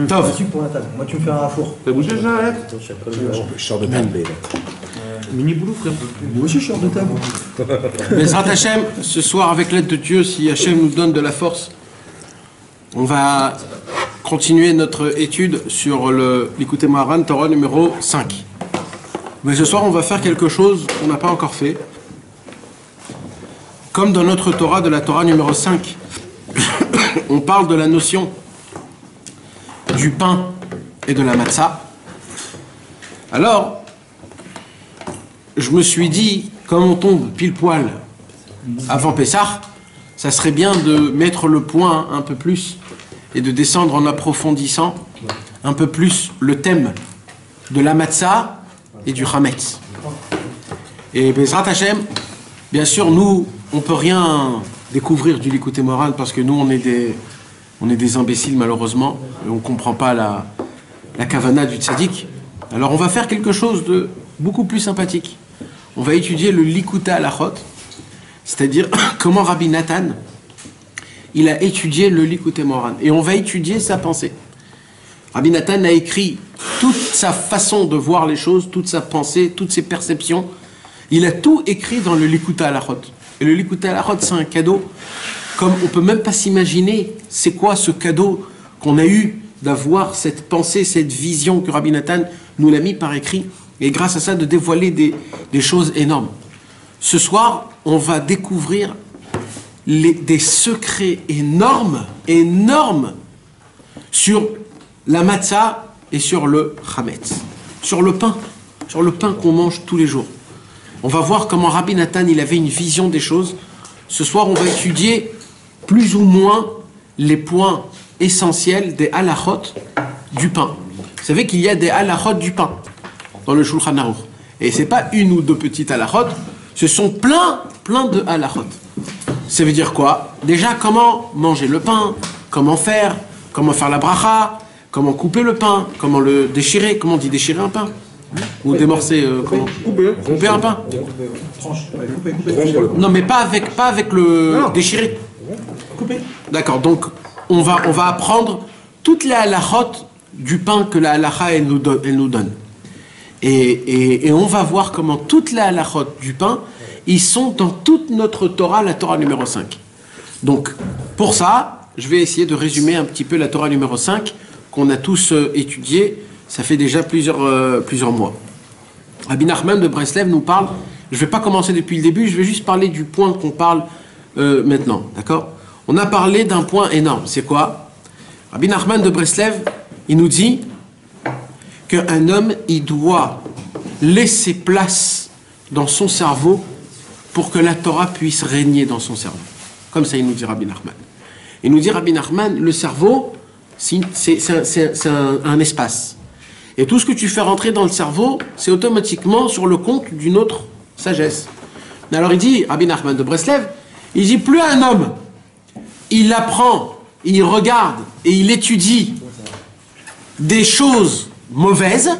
Tov. Pour la table. Moi, tu me fais un four. T'as bougé déjà, Alex? Je sors de table. Mini boulot, frère. Moi aussi, je sors de table. Bezrat Hashem, ce soir, avec l'aide de Dieu, si Hashem nous donne de la force, on va continuer notre étude sur l'Écoutez Moharan, Torah numéro 5. Mais ce soir, on va faire quelque chose qu'on n'a pas encore fait. Comme dans notre Torah de la Torah numéro 5, on parle de la notion du pain et de la matzah. Alors, je me suis dit, comme on tombe pile poil avant Pessah, ça serait bien de mettre le point un peu plus et de descendre en approfondissant un peu plus le thème de la matzah et du chametz. Et Bezrat Hashem, bien sûr, nous, on peut rien découvrir du L'écoutez Moharan parce que nous, on est des imbéciles malheureusement, et on ne comprend pas la kavana du tzaddik. Alors on va faire quelque chose de beaucoup plus sympathique. On va étudier le Likutei Halachot, c'est-à-dire comment Rabbi Nathan, il a étudié le L'écoutez Moharan. Et on va étudier sa pensée. Rabbi Nathan a écrit toute sa façon de voir les choses, toute sa pensée, toutes ses perceptions. Il a tout écrit dans le L'écoutez Halachot. Et le L'écoutez Halachot, c'est un cadeau, comme on ne peut même pas s'imaginer c'est quoi ce cadeau qu'on a eu d'avoir cette pensée, cette vision que Rabbi Nathan nous l'a mis par écrit. Et grâce à ça, de dévoiler des choses énormes. Ce soir, on va découvrir des secrets énormes sur la matzah et sur le chametz, sur le pain qu'on mange tous les jours. On va voir comment Rabbi Nathan, il avait une vision des choses. Ce soir, on va étudier plus ou moins les points essentiels des halachot du pain. Vous savez qu'il y a des halachot du pain dans le Shulchan Aruch. Et ce n'est pas une ou deux petites halachot, ce sont plein de halachot. Ça veut dire quoi? Déjà, comment manger le pain, comment faire la bracha, comment couper le pain, comment le déchirer, comment on dit déchirer un pain? Ou démorcer, comment couper un pain. Non, mais pas avec le déchirer. Couper. D'accord, donc on va apprendre toutes les halachot du pain que la halacha elle nous donne. Et on va voir comment toutes les halachot du pain, ils sont dans toute notre Torah, la Torah numéro 5. Donc, pour ça, je vais essayer de résumer un petit peu la Torah numéro 5 qu'on a tous étudiée. Ça fait déjà plusieurs mois. Rabbi Nachman de Breslev nous parle, je ne vais pas commencer depuis le début, je vais juste parler du point qu'on parle maintenant, d'accord? On a parlé d'un point énorme, c'est quoi? Rabbi Nachman de Breslev, il nous dit qu'un homme, il doit laisser place dans son cerveau pour que la Torah puisse régner dans son cerveau. Comme ça, il nous dit Rabbi Nachman. Il nous dit Rabbi Nachman, le cerveau, c'est un espace. Et tout ce que tu fais rentrer dans le cerveau, c'est automatiquement sur le compte d'une autre sagesse. Alors il dit, Rabbi Nachman de Breslev, il dit plus un homme, il apprend, il regarde et il étudie des choses mauvaises,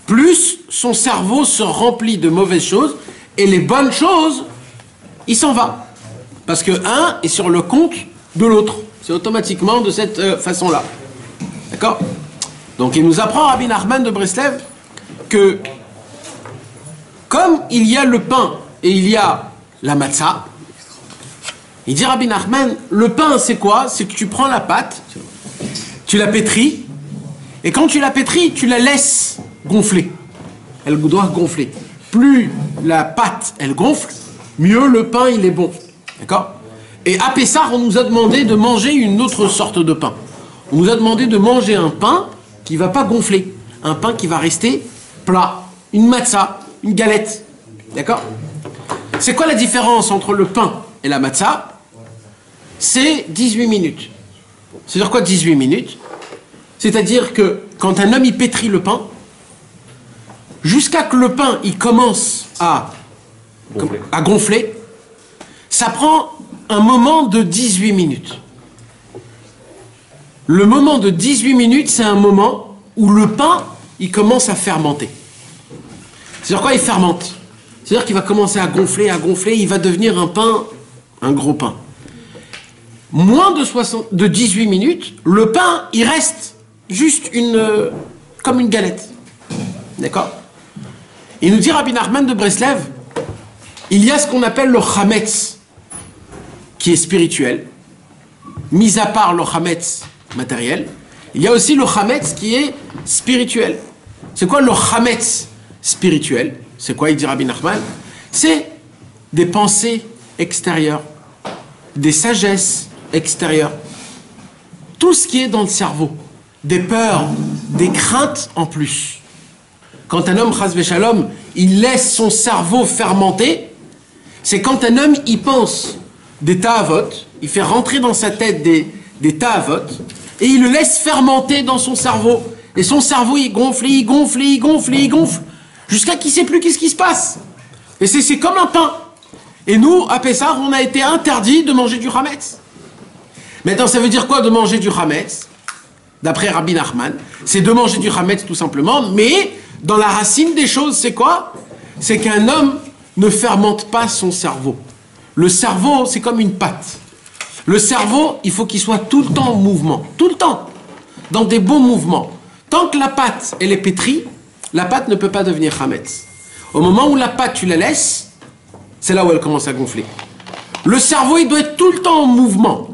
plus son cerveau se remplit de mauvaises choses et les bonnes choses, il s'en va. Parce que un est sur le compte de l'autre. C'est automatiquement de cette façon-là. D'accord? Donc il nous apprend, Rabbi Nachman de Breslev, que comme il y a le pain et il y a la matzah, il dit Rabbi Nachman, le pain c'est quoi? C'est que tu prends la pâte, tu la pétris, et quand tu la pétris, tu la laisses gonfler. Elle doit gonfler. Plus la pâte, elle gonfle, mieux le pain, il est bon. D'accord? Et à Pessah, on nous a demandé de manger une autre sorte de pain. On nous a demandé de manger un pain qui ne va pas gonfler. Un pain qui va rester plat. Une matzah, une galette. D'accord? C'est quoi la différence entre le pain et la matzah? C'est 18 minutes. C'est-à-dire quoi 18 minutes? C'est-à-dire que quand un homme il pétrit le pain, jusqu'à que le pain il commence à gonfler, ça prend un moment de 18 minutes. Le moment de 18 minutes, c'est un moment où le pain il commence à fermenter. C'est-à-dire quoi il fermente? C'est-à-dire qu'il va commencer à gonfler, il va devenir un pain, un gros pain. moins de 18 minutes, le pain, il reste juste comme une galette. D'accord? Il nous dit Rabbi Nachman de Breslev, il y a ce qu'on appelle le chametz, qui est spirituel. Mis à part le chametz matériel, il y a aussi le chametz qui est spirituel. C'est quoi le chametz spirituel? C'est quoi, il dit Rabbi Nachman? C'est des pensées extérieures, des sagesses extérieures. Tout ce qui est dans le cerveau, des peurs, des craintes en plus. Quand un homme, chas v'shalom, il laisse son cerveau fermenter, c'est quand un homme, il pense des ta'avot, il fait rentrer dans sa tête des ta'avot, et il le laisse fermenter dans son cerveau. Et son cerveau, il gonfle, il gonfle, il gonfle, il gonfle, jusqu'à qu'il ne sait plus qu'est-ce qui se passe. Et c'est comme un pain. Et nous, à Pessah, on a été interdit de manger du chametz. Maintenant, ça veut dire quoi de manger du chametz? D'après Rabbi Nachman, c'est de manger du chametz tout simplement, mais dans la racine des choses, c'est quoi? C'est qu'un homme ne fermente pas son cerveau. Le cerveau, c'est comme une pâte. Le cerveau, il faut qu'il soit tout le temps en mouvement, tout le temps, dans des bons mouvements. Tant que la pâte, elle est pétrie, la pâte ne peut pas devenir chametz. Au moment où la pâte, tu la laisses, c'est là où elle commence à gonfler. Le cerveau, il doit être tout le temps en mouvement.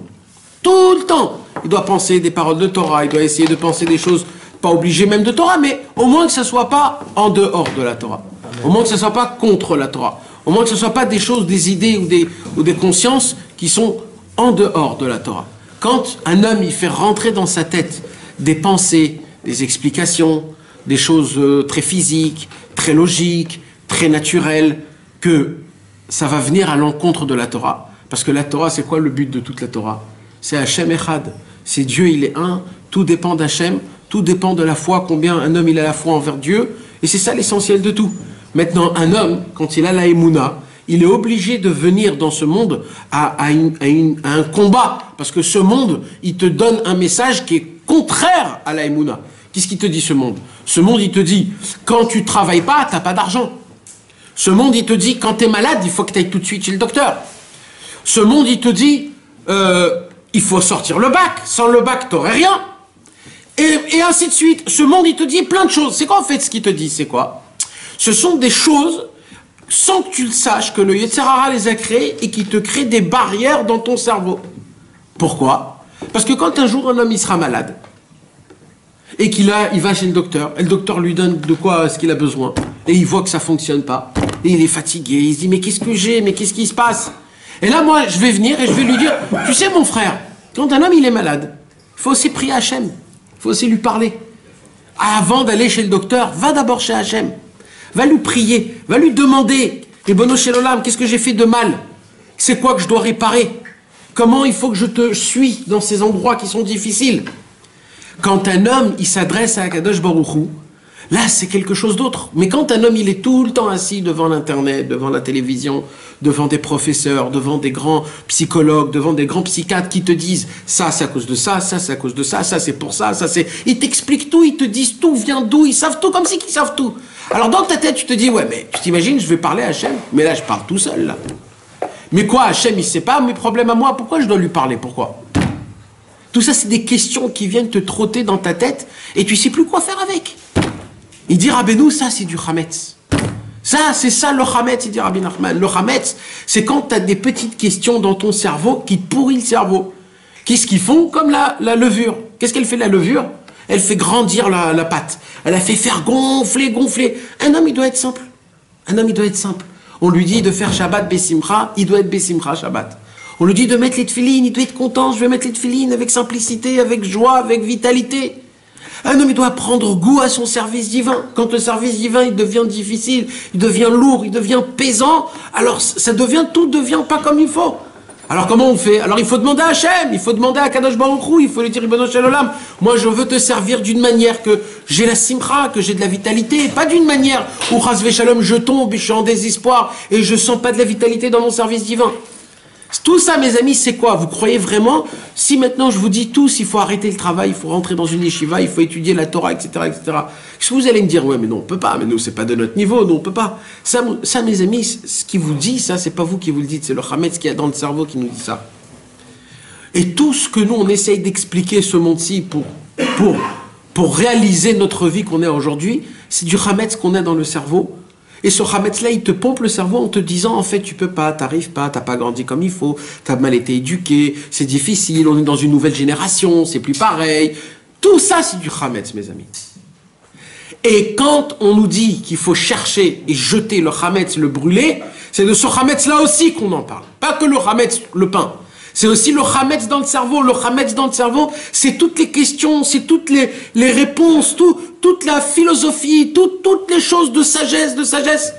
Tout le temps. Il doit penser des paroles de Torah, il doit essayer de penser des choses, pas obligées même de Torah, mais au moins que ce ne soit pas en dehors de la Torah. Au moins que ce ne soit pas contre la Torah. Au moins que ce ne soit pas des choses, des idées ou des consciences qui sont en dehors de la Torah. Quand un homme, il fait rentrer dans sa tête des pensées, des explications, des choses très physiques, très logiques, très naturelles, que ça va venir à l'encontre de la Torah. Parce que la Torah, c'est quoi le but de toute la Torah? C'est Hachem Echad. C'est Dieu, il est un. Tout dépend d'Hachem. Tout dépend de la foi, combien un homme il a la foi envers Dieu. Et c'est ça l'essentiel de tout. Maintenant, un homme, quand il a la Emouna, il est obligé de venir dans ce monde à un combat. Parce que ce monde, il te donne un message qui est contraire à la Emouna. Qu'est-ce qu'il te dit, ce monde? Ce monde, il te dit, quand tu ne travailles pas, tu n'as pas d'argent. Ce monde, il te dit, quand tu es malade, il faut que tu ailles tout de suite chez le docteur. Ce monde, il te dit, il faut sortir le bac. Sans le bac, tu n'aurais rien. Et ainsi de suite. Ce monde, il te dit plein de choses. C'est quoi, en fait, ce qu'il te dit? C'est quoi? Ce sont des choses, sans que tu le saches, que le Yetzer Hara les a créées et qui te créent des barrières dans ton cerveau. Pourquoi? Parce que quand un jour, un homme, il sera malade, et il va chez le docteur lui donne de quoi ce qu'il a besoin, et il voit que ça ne fonctionne pas, et il est fatigué, il se dit, mais qu'est-ce que j'ai, mais qu'est-ce qui se passe? Et là, moi, je vais venir et je vais lui dire, tu sais, mon frère, quand un homme, il est malade, il faut aussi prier Hachem, il faut aussi lui parler. Avant d'aller chez le docteur, va d'abord chez Hachem, va lui prier, va lui demander, Ribono Shel Olam, qu'est-ce que j'ai fait de mal? C'est quoi que je dois réparer? Comment il faut que je te suis dans ces endroits qui sont difficiles? Quand un homme, il s'adresse à Akadosh Baruch Hu, là, c'est quelque chose d'autre. Mais quand un homme, il est tout le temps assis devant l'Internet, devant la télévision, devant des professeurs, devant des grands psychologues, devant des grands psychiatres qui te disent « ça, c'est à cause de ça, ça, c'est à cause de ça, ça, c'est pour ça, ça, c'est... » Ils t'expliquent tout, ils te disent tout, vient d'où, ils savent tout, comme si ils savent tout. Alors dans ta tête, tu te dis « ouais, mais tu t'imagines, je vais parler à Hachem ?» Mais là, je parle tout seul, là. Mais quoi, Hachem, il ne sait pas mes problèmes à moi, pourquoi je dois lui parler? Pourquoi? Tout ça, c'est des questions qui viennent te trotter dans ta tête et tu ne sais plus quoi faire avec. Il dit Rabbeinu, ça, c'est du chametz. Ça, c'est ça le chametz, il dit Rabbi Nachman. Le chametz, c'est quand tu as des petites questions dans ton cerveau qui te pourrissent le cerveau. Qu'est-ce qu'ils font? Comme la levure. Qu'est-ce qu'elle fait, la levure? Elle fait grandir la pâte. Elle a fait faire gonfler, gonfler. Un homme, il doit être simple. Un homme, il doit être simple. On lui dit de faire Shabbat Bessimcha, il doit être Bessimcha Shabbat. On lui dit de mettre les tefilines, il doit être content, je vais mettre les tefilines avec simplicité, avec joie, avec vitalité. Un homme, il doit prendre goût à son service divin. Quand le service divin, il devient difficile, il devient lourd, il devient pesant, alors tout devient pas comme il faut. Alors comment on fait? Alors il faut demander à Hachem, il faut demander à Kadosh Baruch Hu, il faut lui dire Ribono Shel Olam, moi je veux te servir d'une manière que j'ai la simcha, que j'ai de la vitalité, pas d'une manière où chas v'shalom je tombe, je suis en désespoir et je sens pas de la vitalité dans mon service divin. Tout ça, mes amis, c'est quoi? Vous croyez vraiment? Si maintenant je vous dis tous, il faut arrêter le travail, il faut rentrer dans une yeshiva, il faut étudier la Torah, etc., etc. Est-ce que vous allez me dire, ouais, mais non, on peut pas, mais nous, c'est pas de notre niveau, nous, on peut pas. Ça, mes amis, ce qui vous dit, ça, c'est pas vous qui vous le dites, c'est le chametz qui est dans le cerveau qui nous dit ça. Et tout ce que nous, on essaye d'expliquer ce monde-ci pour réaliser notre vie qu'on est aujourd'hui, c'est du Hametz qu'on a dans le cerveau. Et ce Hametz-là, il te pompe le cerveau en te disant, en fait, tu peux pas, t'arrives pas, t'as pas grandi comme il faut, t'as mal été éduqué, c'est difficile, on est dans une nouvelle génération, c'est plus pareil. Tout ça, c'est du Hametz, mes amis. Et quand on nous dit qu'il faut chercher et jeter le Hametz, le brûler, c'est de ce Hametz-là aussi qu'on en parle. Pas que le Hametz, le pain. C'est aussi le Hametz dans le cerveau. Le Hametz dans le cerveau, c'est toutes les questions, c'est toutes les réponses, toute la philosophie, toutes les choses de sagesse,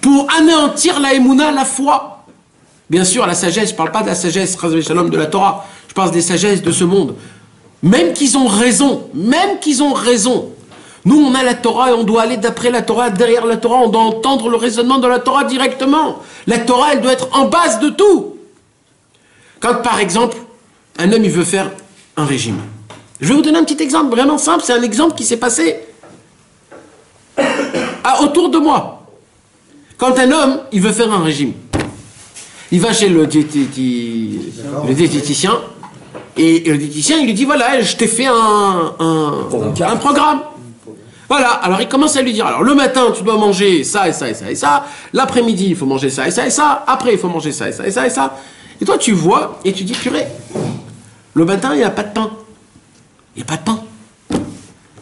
pour anéantir la émouna, la foi. Bien sûr, la sagesse, je ne parle pas de la sagesse, Shalom, de la Torah, je parle des sagesses de ce monde. Même qu'ils ont raison, nous, on a la Torah et on doit aller d'après la Torah, derrière la Torah, on doit entendre le raisonnement de la Torah directement. La Torah, elle doit être en base de tout. Quand, par exemple, un homme, il veut faire un régime. Je vais vous donner un petit exemple vraiment simple. C'est un exemple qui s'est passé autour de moi. Quand un homme, il veut faire un régime, il va chez le diététicien, et le diététicien, il lui dit, voilà, je t'ai fait un programme. Voilà, alors il commence à lui dire, alors le matin, tu dois manger ça et ça et ça et ça, l'après-midi, il faut manger ça et ça et ça, après, il faut manger ça et ça et ça et ça. Et toi, tu vois, et tu dis, purée, le matin, il n'y a pas de pain. Il n'y a pas de pain.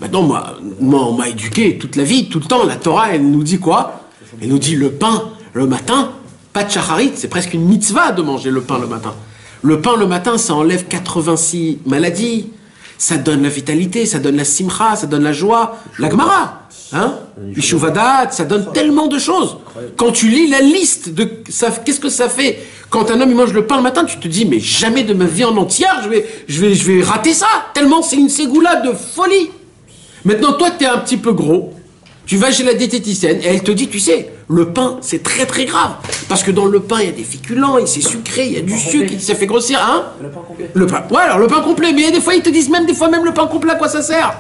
Maintenant, moi, on m'a éduqué toute la vie, tout le temps. La Torah, elle nous dit quoi? Elle nous dit le pain, le matin, pas de shacharit, c'est presque une mitzvah de manger le pain le matin. Le pain le matin, ça enlève 86 maladies, ça donne la vitalité, ça donne la simcha, ça donne la joie, la gemara, hein? Bishuvadat, ça donne tellement de choses. Quand tu lis la liste de qu'est-ce que ça fait quand un homme il mange le pain le matin, tu te dis mais jamais de ma vie en entière je vais rater ça, tellement c'est une ségoula de folie. Maintenant toi tu es un petit peu gros, tu vas chez la diététicienne et elle te dit, tu sais, le pain c'est très très grave parce que dans le pain il y a des féculents, c'est sucré, il y a du sucre, ça fait grossir, hein? Le pain complet. Ouais, alors le pain complet, mais des fois ils te disent même le pain complet à quoi ça sert?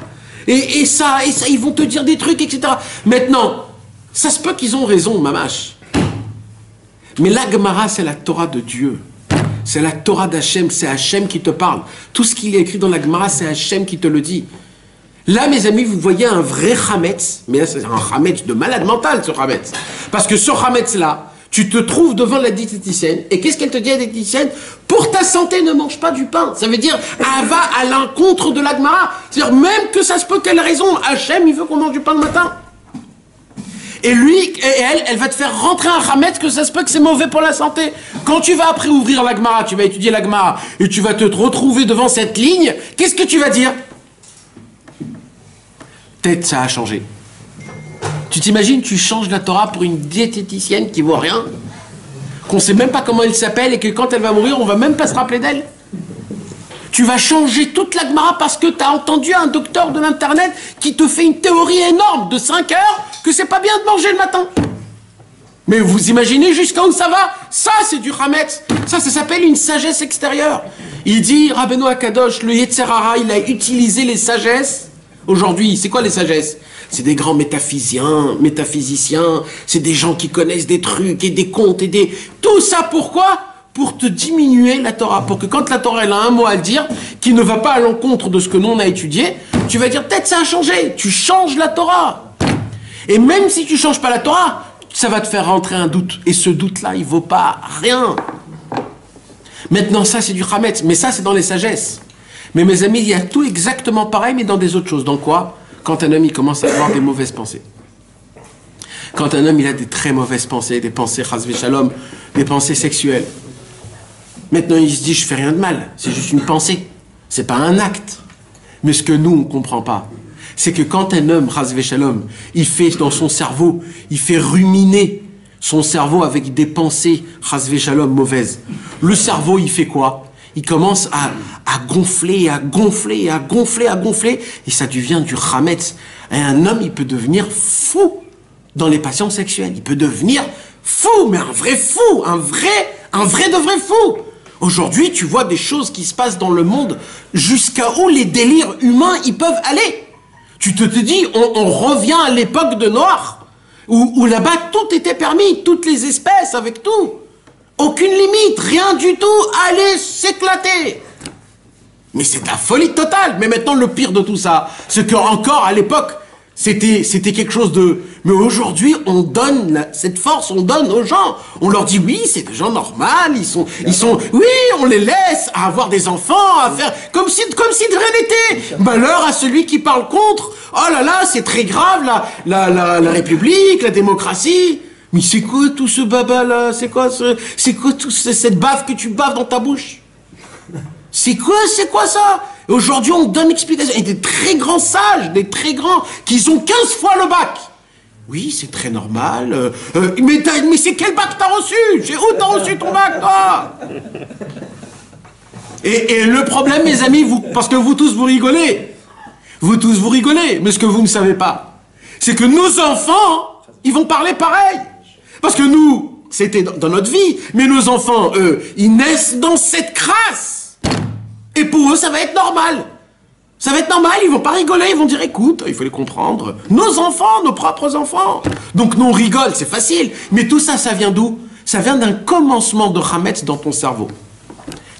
Et ça, ils vont te dire des trucs, etc. Maintenant, ça se peut qu'ils ont raison, mamache. Mais la Gemara, c'est la Torah de Dieu. C'est la Torah d'Hachem, c'est Hachem qui te parle. Tout ce qu'il est écrit dans la Gemara, c'est Hachem qui te le dit. Là, mes amis, vous voyez un vrai Hametz, mais là, c'est un Hametz de malade mental, ce Hametz. Parce que ce Hametz-là, tu te trouves devant la diététicienne, et qu'est-ce qu'elle te dit à la diététicienne? Pour ta santé, ne mange pas du pain. Ça veut dire, elle va à l'encontre de la Gemara. C'est-à-dire, même que ça se peut qu'elle ait raison, Hachem, il veut qu'on mange du pain le matin. Et lui, et elle va te faire rentrer un Hametz que ça se peut que c'est mauvais pour la santé. Quand tu vas après ouvrir la Gemara, tu vas étudier la Gemara, et tu vas te retrouver devant cette ligne, qu'est-ce que tu vas dire? Peut-être ça a changé. Tu t'imagines, tu changes la Torah pour une diététicienne qui vaut rien, qu'on ne sait même pas comment elle s'appelle et que quand elle va mourir, on ne va même pas se rappeler d'elle. Tu vas changer toute la Gemara parce que tu as entendu un docteur de l'internet qui te fait une théorie énorme de 5 heures que c'est pas bien de manger le matin. Mais vous imaginez jusqu'à où ça va? Ça, c'est du Hametz. Ça s'appelle une sagesse extérieure. Il dit, Rabbeinu Akadosh, le Yetzer Hara, il a utilisé les sagesses. Aujourd'hui, c'est quoi les sagesses? C'est des grands métaphysiciens, c'est des gens qui connaissent des trucs et des contes et des... Tout ça pourquoi? Pour te diminuer la Torah, pour que quand la Torah elle a un mot à dire, qui ne va pas à l'encontre de ce que nous on a étudié, tu vas dire peut-être ça a changé, tu changes la Torah. Et même si tu changes pas la Torah, ça va te faire rentrer un doute. Et ce doute-là, il vaut pas rien. Maintenant, ça c'est du Hametz, mais ça c'est dans les sagesses. Mais mes amis, il y a tout exactement pareil, mais dans des autres choses. Dans quoi? Quand un homme il commence à avoir des mauvaises pensées. Quand un homme il a des très mauvaises pensées, des pensées chas v'shalom, des pensées sexuelles. Maintenant il se dit je fais rien de mal, c'est juste une pensée, c'est pas un acte. Mais ce que nous on comprend pas, c'est que quand un homme chas v'shalom, il fait dans son cerveau, il fait ruminer son cerveau avec des pensées chas v'shalom mauvaises. Le cerveau il fait quoi? Il commence à gonfler, à gonfler, à gonfler, à gonfler, et ça devient du Hametz. Et un homme, il peut devenir fou dans les passions sexuelles. Il peut devenir fou, mais un vrai fou, un vrai de vrai fou. Aujourd'hui, tu vois des choses qui se passent dans le monde jusqu'à où les délires humains, ils peuvent aller. Tu te dis, on revient à l'époque de Noir, où là-bas, tout était permis, toutes les espèces avec tout. Aucune limite, rien du tout, allez s'éclater. Mais c'est la folie totale. Mais maintenant, le pire de tout ça, c'est que encore à l'époque, c'était quelque chose de... Mais aujourd'hui, on donne cette force, on donne aux gens. On leur dit, oui, c'est des gens normaux, ils sont... Oui, on les laisse avoir des enfants, à faire... Comme si de rien n'était. Malheur à celui qui parle contre. Oh là là, c'est très grave, la République, la démocratie. Mais c'est quoi tout ce baba-là? C'est quoi toute cette bave que tu baves dans ta bouche? C'est quoi ça? Aujourd'hui, on donne explication. Et des très grands sages, des très grands, qui ont 15 fois le bac. Oui, c'est très normal. Mais c'est quel bac t'as reçu? C'est où t'as reçu ton bac, toi? Et le problème, mes amis, parce que vous tous, vous rigolez. Vous tous, vous rigolez. Mais ce que vous ne savez pas, c'est que nos enfants, ils vont parler pareil. Parce que nous, c'était dans notre vie. Mais nos enfants, eux, ils naissent dans cette crasse. Et pour eux, ça va être normal. Ça va être normal, ils vont pas rigoler, ils vont dire, écoute, il faut les comprendre. Nos enfants, nos propres enfants. Donc nous, on rigole, c'est facile. Mais tout ça, ça vient d'où? Ça vient d'un commencement de Hametz dans ton cerveau.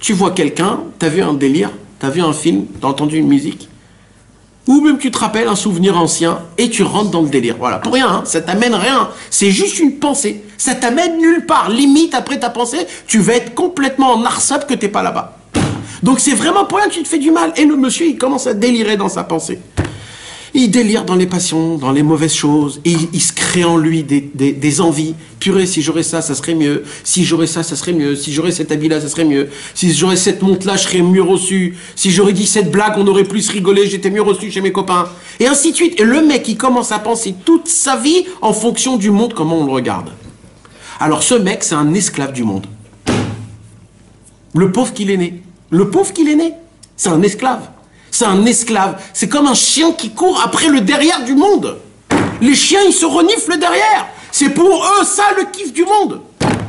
Tu vois quelqu'un, t'as vu un délire, t'as vu un film, t'as entendu une musique, ou même tu te rappelles un souvenir ancien, et tu rentres dans le délire. Voilà, pour rien, hein, ça t'amène rien. C'est juste une pensée. Ça t'amène nulle part. Limite, après ta pensée, tu vas être complètement en arsap que t'es pas là-bas. Donc c'est vraiment pour rien que tu te fais du mal. Et le monsieur, il commence à délirer dans sa pensée. Il délire dans les passions, dans les mauvaises choses. Et il se crée en lui des envies. Purée, si j'aurais ça, ça serait mieux. Si j'aurais ça, ça serait mieux. Si j'aurais cet habit-là, ça serait mieux. Si j'aurais cette montre-là, je serais mieux reçu. Si j'aurais dit cette blague, on aurait plus rigolé, j'étais mieux reçu chez mes copains. Et ainsi de suite. Et le mec, il commence à penser toute sa vie en fonction du monde, comment on le regarde. Alors ce mec, c'est un esclave du monde. Le pauvre qu'il est né. Le pauvre qu'il est né, c'est un esclave. C'est un esclave. C'est comme un chien qui court après le derrière du monde. Les chiens, ils se reniflent le derrière. C'est pour eux ça le kiff du monde.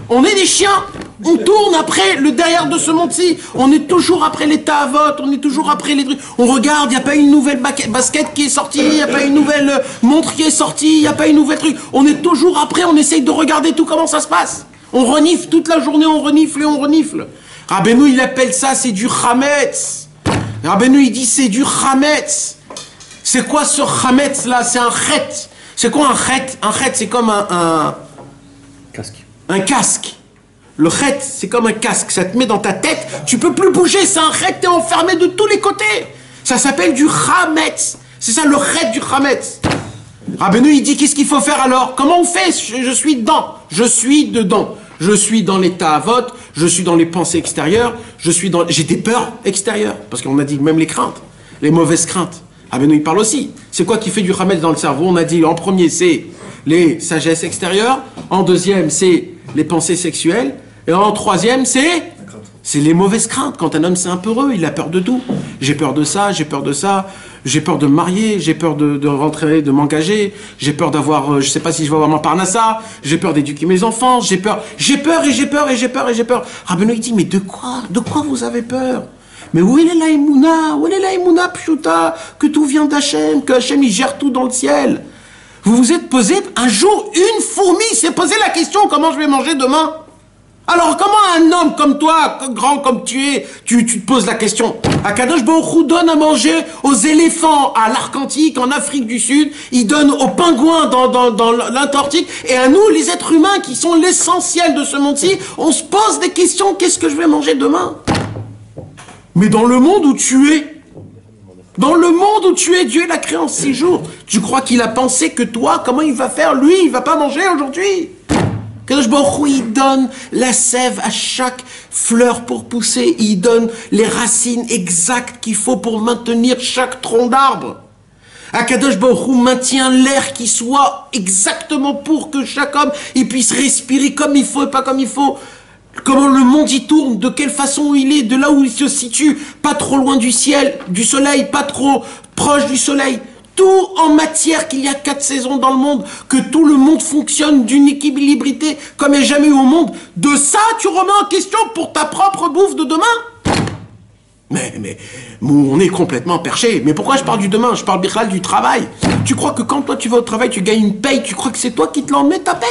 On est des chiens. On tourne après le derrière de ce monde-ci. On est toujours après les tavot, on est toujours après les trucs. On regarde, il n'y a pas une nouvelle basket qui est sortie, il n'y a pas une nouvelle montre qui est sortie, il n'y a pas une nouvelle truc. On est toujours après, on essaye de regarder tout comment ça se passe. On renifle toute la journée, on renifle et on renifle. Rabbeinu, il appelle ça, c'est du Hametz. Rabbeinu, il dit, c'est du Hametz. C'est quoi ce Hametz là? C'est un chet. C'est quoi un chet? Un chet, c'est comme un Casque. Un casque. Le chet, c'est comme un casque. Ça te met dans ta tête, tu peux plus bouger. C'est un chet, t'es enfermé de tous les côtés. Ça s'appelle du Hametz. C'est ça le chet du Hametz. Rabbeinu, il dit, qu'est-ce qu'il faut faire alors? Comment on fait? Je suis dedans. Je suis dedans. Je suis dans l'état à vote, je suis dans les pensées extérieures, j'ai des peurs extérieures. Parce qu'on a dit même les craintes, les mauvaises craintes. Rabbeinu, il parle aussi. C'est quoi qui fait du Hametz dans le cerveau? On a dit en premier, c'est les sagesses extérieures. En deuxième, c'est les pensées sexuelles. Et en troisième, c'est les mauvaises craintes. Quand un homme c'est un peu heureux, il a peur de tout. J'ai peur de ça, j'ai peur de ça. J'ai peur de me marier, j'ai peur de rentrer, de m'engager, j'ai peur d'avoir, je sais pas si je vais avoir mon parnassa, j'ai peur d'éduquer mes enfants, j'ai peur et j'ai peur et j'ai peur et j'ai peur. Rabbeinu, il dit, mais de quoi vous avez peur? Mais où est la Emouna? Où est la Emouna pshuta? Que tout vient d'Hachem, que Hachem, il gère tout dans le ciel. Vous vous êtes posé, un jour, une fourmi s'est posé la question, comment je vais manger demain? Alors, comment un homme comme toi, grand comme tu es, tu te poses la question? Akadosh Baruch Hu donne à manger aux éléphants à l'Arctique, en Afrique du Sud, il donne aux pingouins dans l'Antarctique, et à nous, les êtres humains, qui sont l'essentiel de ce monde-ci, on se pose des questions, qu'est-ce que je vais manger demain? Mais dans le monde où tu es, Dieu l'a créé en 6 jours. Tu crois qu'il a pensé que toi, comment il va faire? Lui, il va pas manger aujourd'hui. Kadosh Baruch Hu, il donne la sève à chaque fleur pour pousser. Il donne les racines exactes qu'il faut pour maintenir chaque tronc d'arbre. Akadosh Baruch Hu maintient l'air qui soit exactement pour que chaque homme il puisse respirer comme il faut et pas comme il faut. Comment le monde y tourne, de quelle façon il est, de là où il se situe, pas trop loin du ciel, du soleil, pas trop proche du soleil. Tout en matière qu'il y a 4 saisons dans le monde, que tout le monde fonctionne d'une équilibrité comme il n'y a jamais eu au monde. De ça, tu remets en question pour ta propre bouffe de demain? Mais on est complètement perché. Mais pourquoi je parle du demain? Je parle bichal du travail. Tu crois que quand toi tu vas au travail, tu gagnes une paye, tu crois que c'est toi qui te l'emmènes ta paye?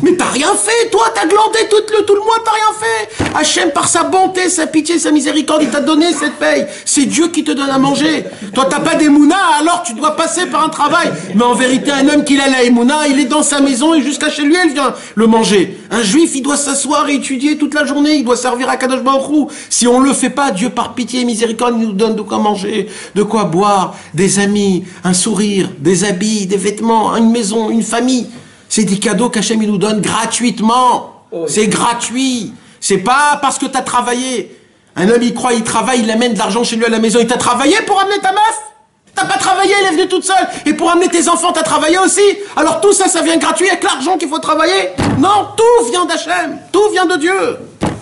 Mais t'as rien fait, toi, t'as glandé tout le mois, t'as rien fait. Hachem, par sa bonté, sa pitié, sa miséricorde, il t'a donné cette paye. C'est Dieu qui te donne à manger. Toi, t'as pas d'émouna, alors tu dois passer par un travail. Mais en vérité, un homme qui a la émouna, il est dans sa maison et jusqu'à chez lui, elle vient le manger. Un juif, il doit s'asseoir et étudier toute la journée, il doit servir à Kadosh Baruch Hu. Si on le fait pas, Dieu, par pitié et miséricorde, il nous donne de quoi manger, de quoi boire, des amis, un sourire, des habits, des vêtements, une maison, une famille. C'est des cadeaux qu'Hachem il nous donne gratuitement. C'est gratuit. C'est pas parce que tu as travaillé. Un homme, il croit, il travaille, il amène de l'argent chez lui à la maison. Il t'a travaillé pour amener ta meuf? T'as pas travaillé, elle est venue toute seule. Et pour amener tes enfants, t'as travaillé aussi. Alors tout ça, ça vient gratuit avec l'argent qu'il faut travailler? Non, tout vient d'Hachem. Tout vient de Dieu.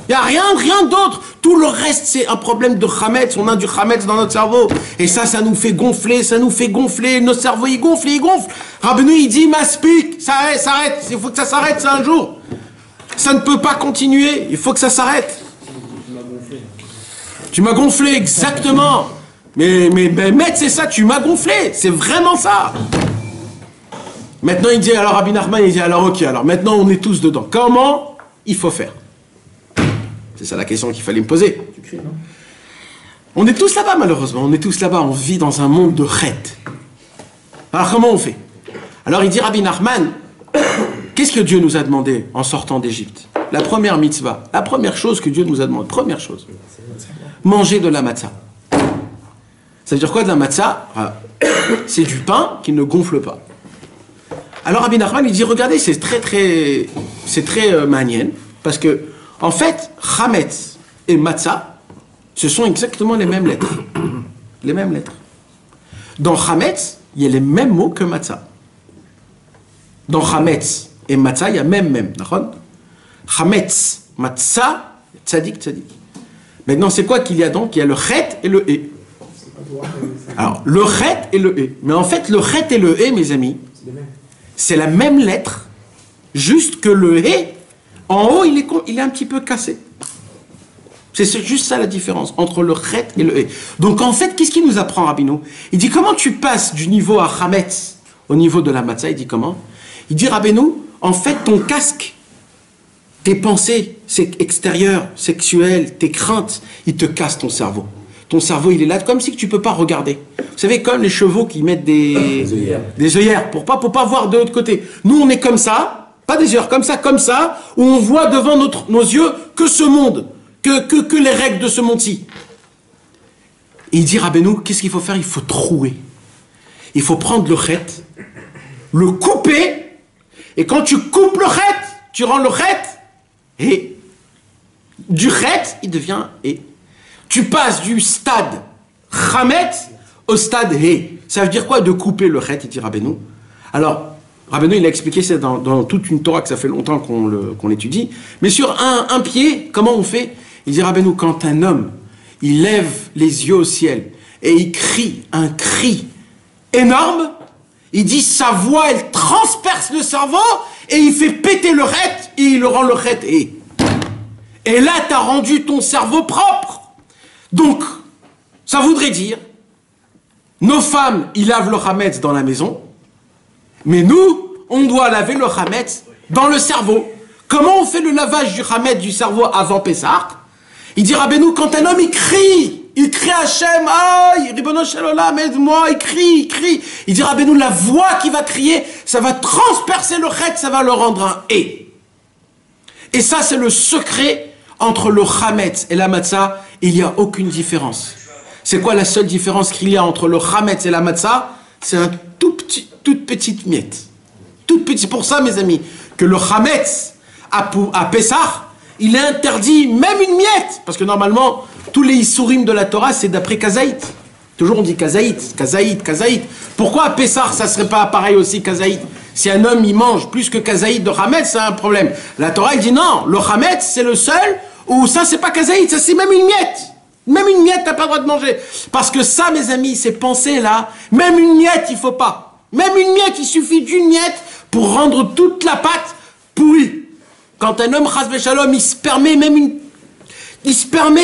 Il n'y a rien d'autre. Tout le reste, c'est un problème de Hametz. On a du Hametz dans notre cerveau. Et ça nous fait gonfler, Notre cerveau, il gonfle. Rabbeinu, il dit, Maspik, ça s'arrête. Il faut que ça s'arrête, ça, un jour. Ça ne peut pas continuer. Il faut que ça s'arrête. Tu m'as gonflé, exactement. Mais maître, c'est ça, tu m'as gonflé. C'est vraiment ça. Maintenant, il dit, alors, Rabbi Nachman, il dit, alors, ok, alors, maintenant, on est tous dedans. Comment il faut faire? C'est ça la question qu'il fallait me poser. On est tous là-bas, malheureusement. On est tous là-bas. On vit dans un monde de chet. Alors, comment on fait? Alors, il dit, Rabbi Nachman, qu'est-ce que Dieu nous a demandé en sortant d'Égypte? La première mitzvah, la première chose que Dieu nous a demandé, première chose, manger de la matzah. Ça veut dire quoi de la matzah? C'est du pain qui ne gonfle pas. Alors, Rabbi Nachman, il dit, regardez, c'est très manienne, parce que en fait, Hametz et Matzah, ce sont exactement les mêmes lettres. Les mêmes lettres. Dans Hametz, il y a les mêmes mots que Matzah. Dans Hametz et Matzah, il y a même. Hametz, Matzah, tzadik. Maintenant, c'est quoi qu'il y a donc? Il y a le chet et le e. Alors, le chet et le e. Mais en fait, le chet et le e, mes amis, c'est la même lettre, juste que le e, en haut, il est un petit peu cassé. C'est juste ça la différence entre le chet et le e. Donc en fait, qu'est-ce qu'il nous apprend, Rabbeinu? Il dit, comment tu passes du niveau à Hametz au niveau de la matzah? Il dit comment? Il dit, Rabbeinu, en fait, ton casque, tes pensées extérieures, sexuelles, tes craintes, ils te cassent ton cerveau. Ton cerveau, il est là, comme si tu ne peux pas regarder. Vous savez, comme les chevaux qui mettent des œillères pour pas voir de l'autre côté. Nous, on est comme ça. Pas des heures, comme ça, où on voit devant nos yeux que ce monde, que les règles de ce monde-ci. Et il dit, Rabbeinu, qu'est-ce qu'il faut faire? Il faut trouer. Il faut prendre le chet, le couper, et quand tu coupes le chet, tu rends le chet, et du chet, il devient et. Tu passes du stade Hametz au stade he. Ça veut dire quoi de couper le chet, il dit Rabbeinu? Alors, Rabbeinu, il a expliqué ça dans toute une Torah que ça fait longtemps qu'on l'étudie. Mais sur un pied, comment on fait? Il dit Rabbeinu, quand un homme, il lève les yeux au ciel et il crie un cri énorme, il dit sa voix, elle transperce le cerveau et il fait péter le chet et il le rend le chet et là, tu as rendu ton cerveau propre. Donc, ça voudrait dire, nos femmes, ils lavent le Hametz dans la maison, mais nous, on doit laver le Hametz dans le cerveau. Comment on fait le lavage du Hametz du cerveau avant Pessah? Il dit Rabbeinu, quand un homme il crie à Hachem, aïe, Ribono Shel Olam, aide-moi, il crie. Il dit Rabbeinu, la voix qui va crier, ça va transpercer le chet, ça va le rendre un et. Et ça, c'est le secret entre le Hametz et la matzah. Il n'y a aucune différence. C'est quoi la seule différence qu'il y a entre le Hametz et la matzah? C'est un toute petite miette. Toute petite. Pour ça, mes amis, que le Hametz à Pessah, il est interdit même une miette. Parce que normalement, tous les Issourim de la Torah, c'est d'après Kazaït. Toujours on dit Kazaït. Pourquoi à Pessah, ça ne serait pas pareil aussi Kazaït? Si un homme, il mange plus que Kazaït de Hametz, c'est un problème. La Torah, elle dit non, le Hametz, c'est le seul où ça, c'est pas Kazaït, ça, c'est même une miette. Même une miette, t'as pas le droit de manger. Parce que ça, mes amis, ces pensées-là, même une miette, il faut pas. Même une miette, il suffit d'une miette pour rendre toute la pâte pourrie. Quand un homme, chas v'shalom, il se permet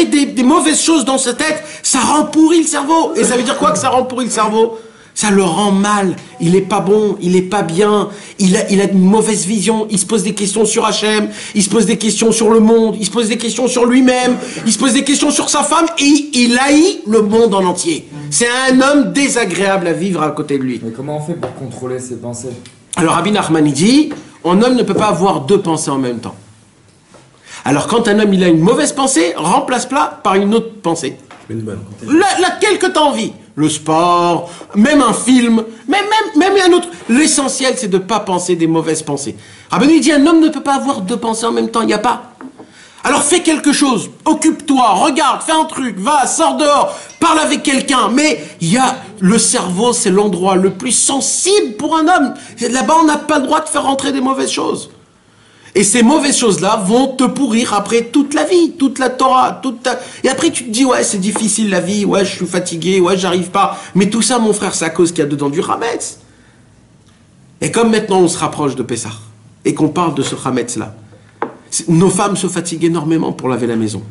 des mauvaises choses dans sa tête, ça rend pourri le cerveau. Et ça veut dire quoi que ça rend pourri le cerveau? Ça le rend mal, il est pas bon, il est pas bien, il a une mauvaise vision, il se pose des questions sur Hachem, il se pose des questions sur le monde, il se pose des questions sur lui-même, il se pose des questions sur sa femme, et il haït le monde en entier. C'est un homme désagréable à vivre à côté de lui. Mais comment on fait pour contrôler ses pensées? Alors Rabbi Nachman il dit, un homme ne peut pas avoir deux pensées en même temps. Alors quand un homme il a une mauvaise pensée, remplace-la par une autre pensée. Une bonne. Laquelle que tu as envie. Le sport, même un film, même un autre. L'essentiel, c'est de ne pas penser des mauvaises pensées. Rabbeinu dit, un homme ne peut pas avoir deux pensées en même temps, il n'y a pas. Alors fais quelque chose, occupe-toi, regarde, fais un truc, va, sors dehors, parle avec quelqu'un. Mais il y a le cerveau, c'est l'endroit le plus sensible pour un homme. Là-bas, on n'a pas le droit de faire rentrer des mauvaises choses. Et ces mauvaises choses-là vont te pourrir après toute la vie, toute la Torah, Et après tu te dis, ouais, c'est difficile la vie, ouais, je suis fatigué, ouais, j'arrive pas. Mais tout ça, mon frère, c'est à cause qu'il y a dedans du Hametz. Et comme maintenant on se rapproche de Pessah, et qu'on parle de ce Hametz-là, nos femmes se fatiguent énormément pour laver la maison.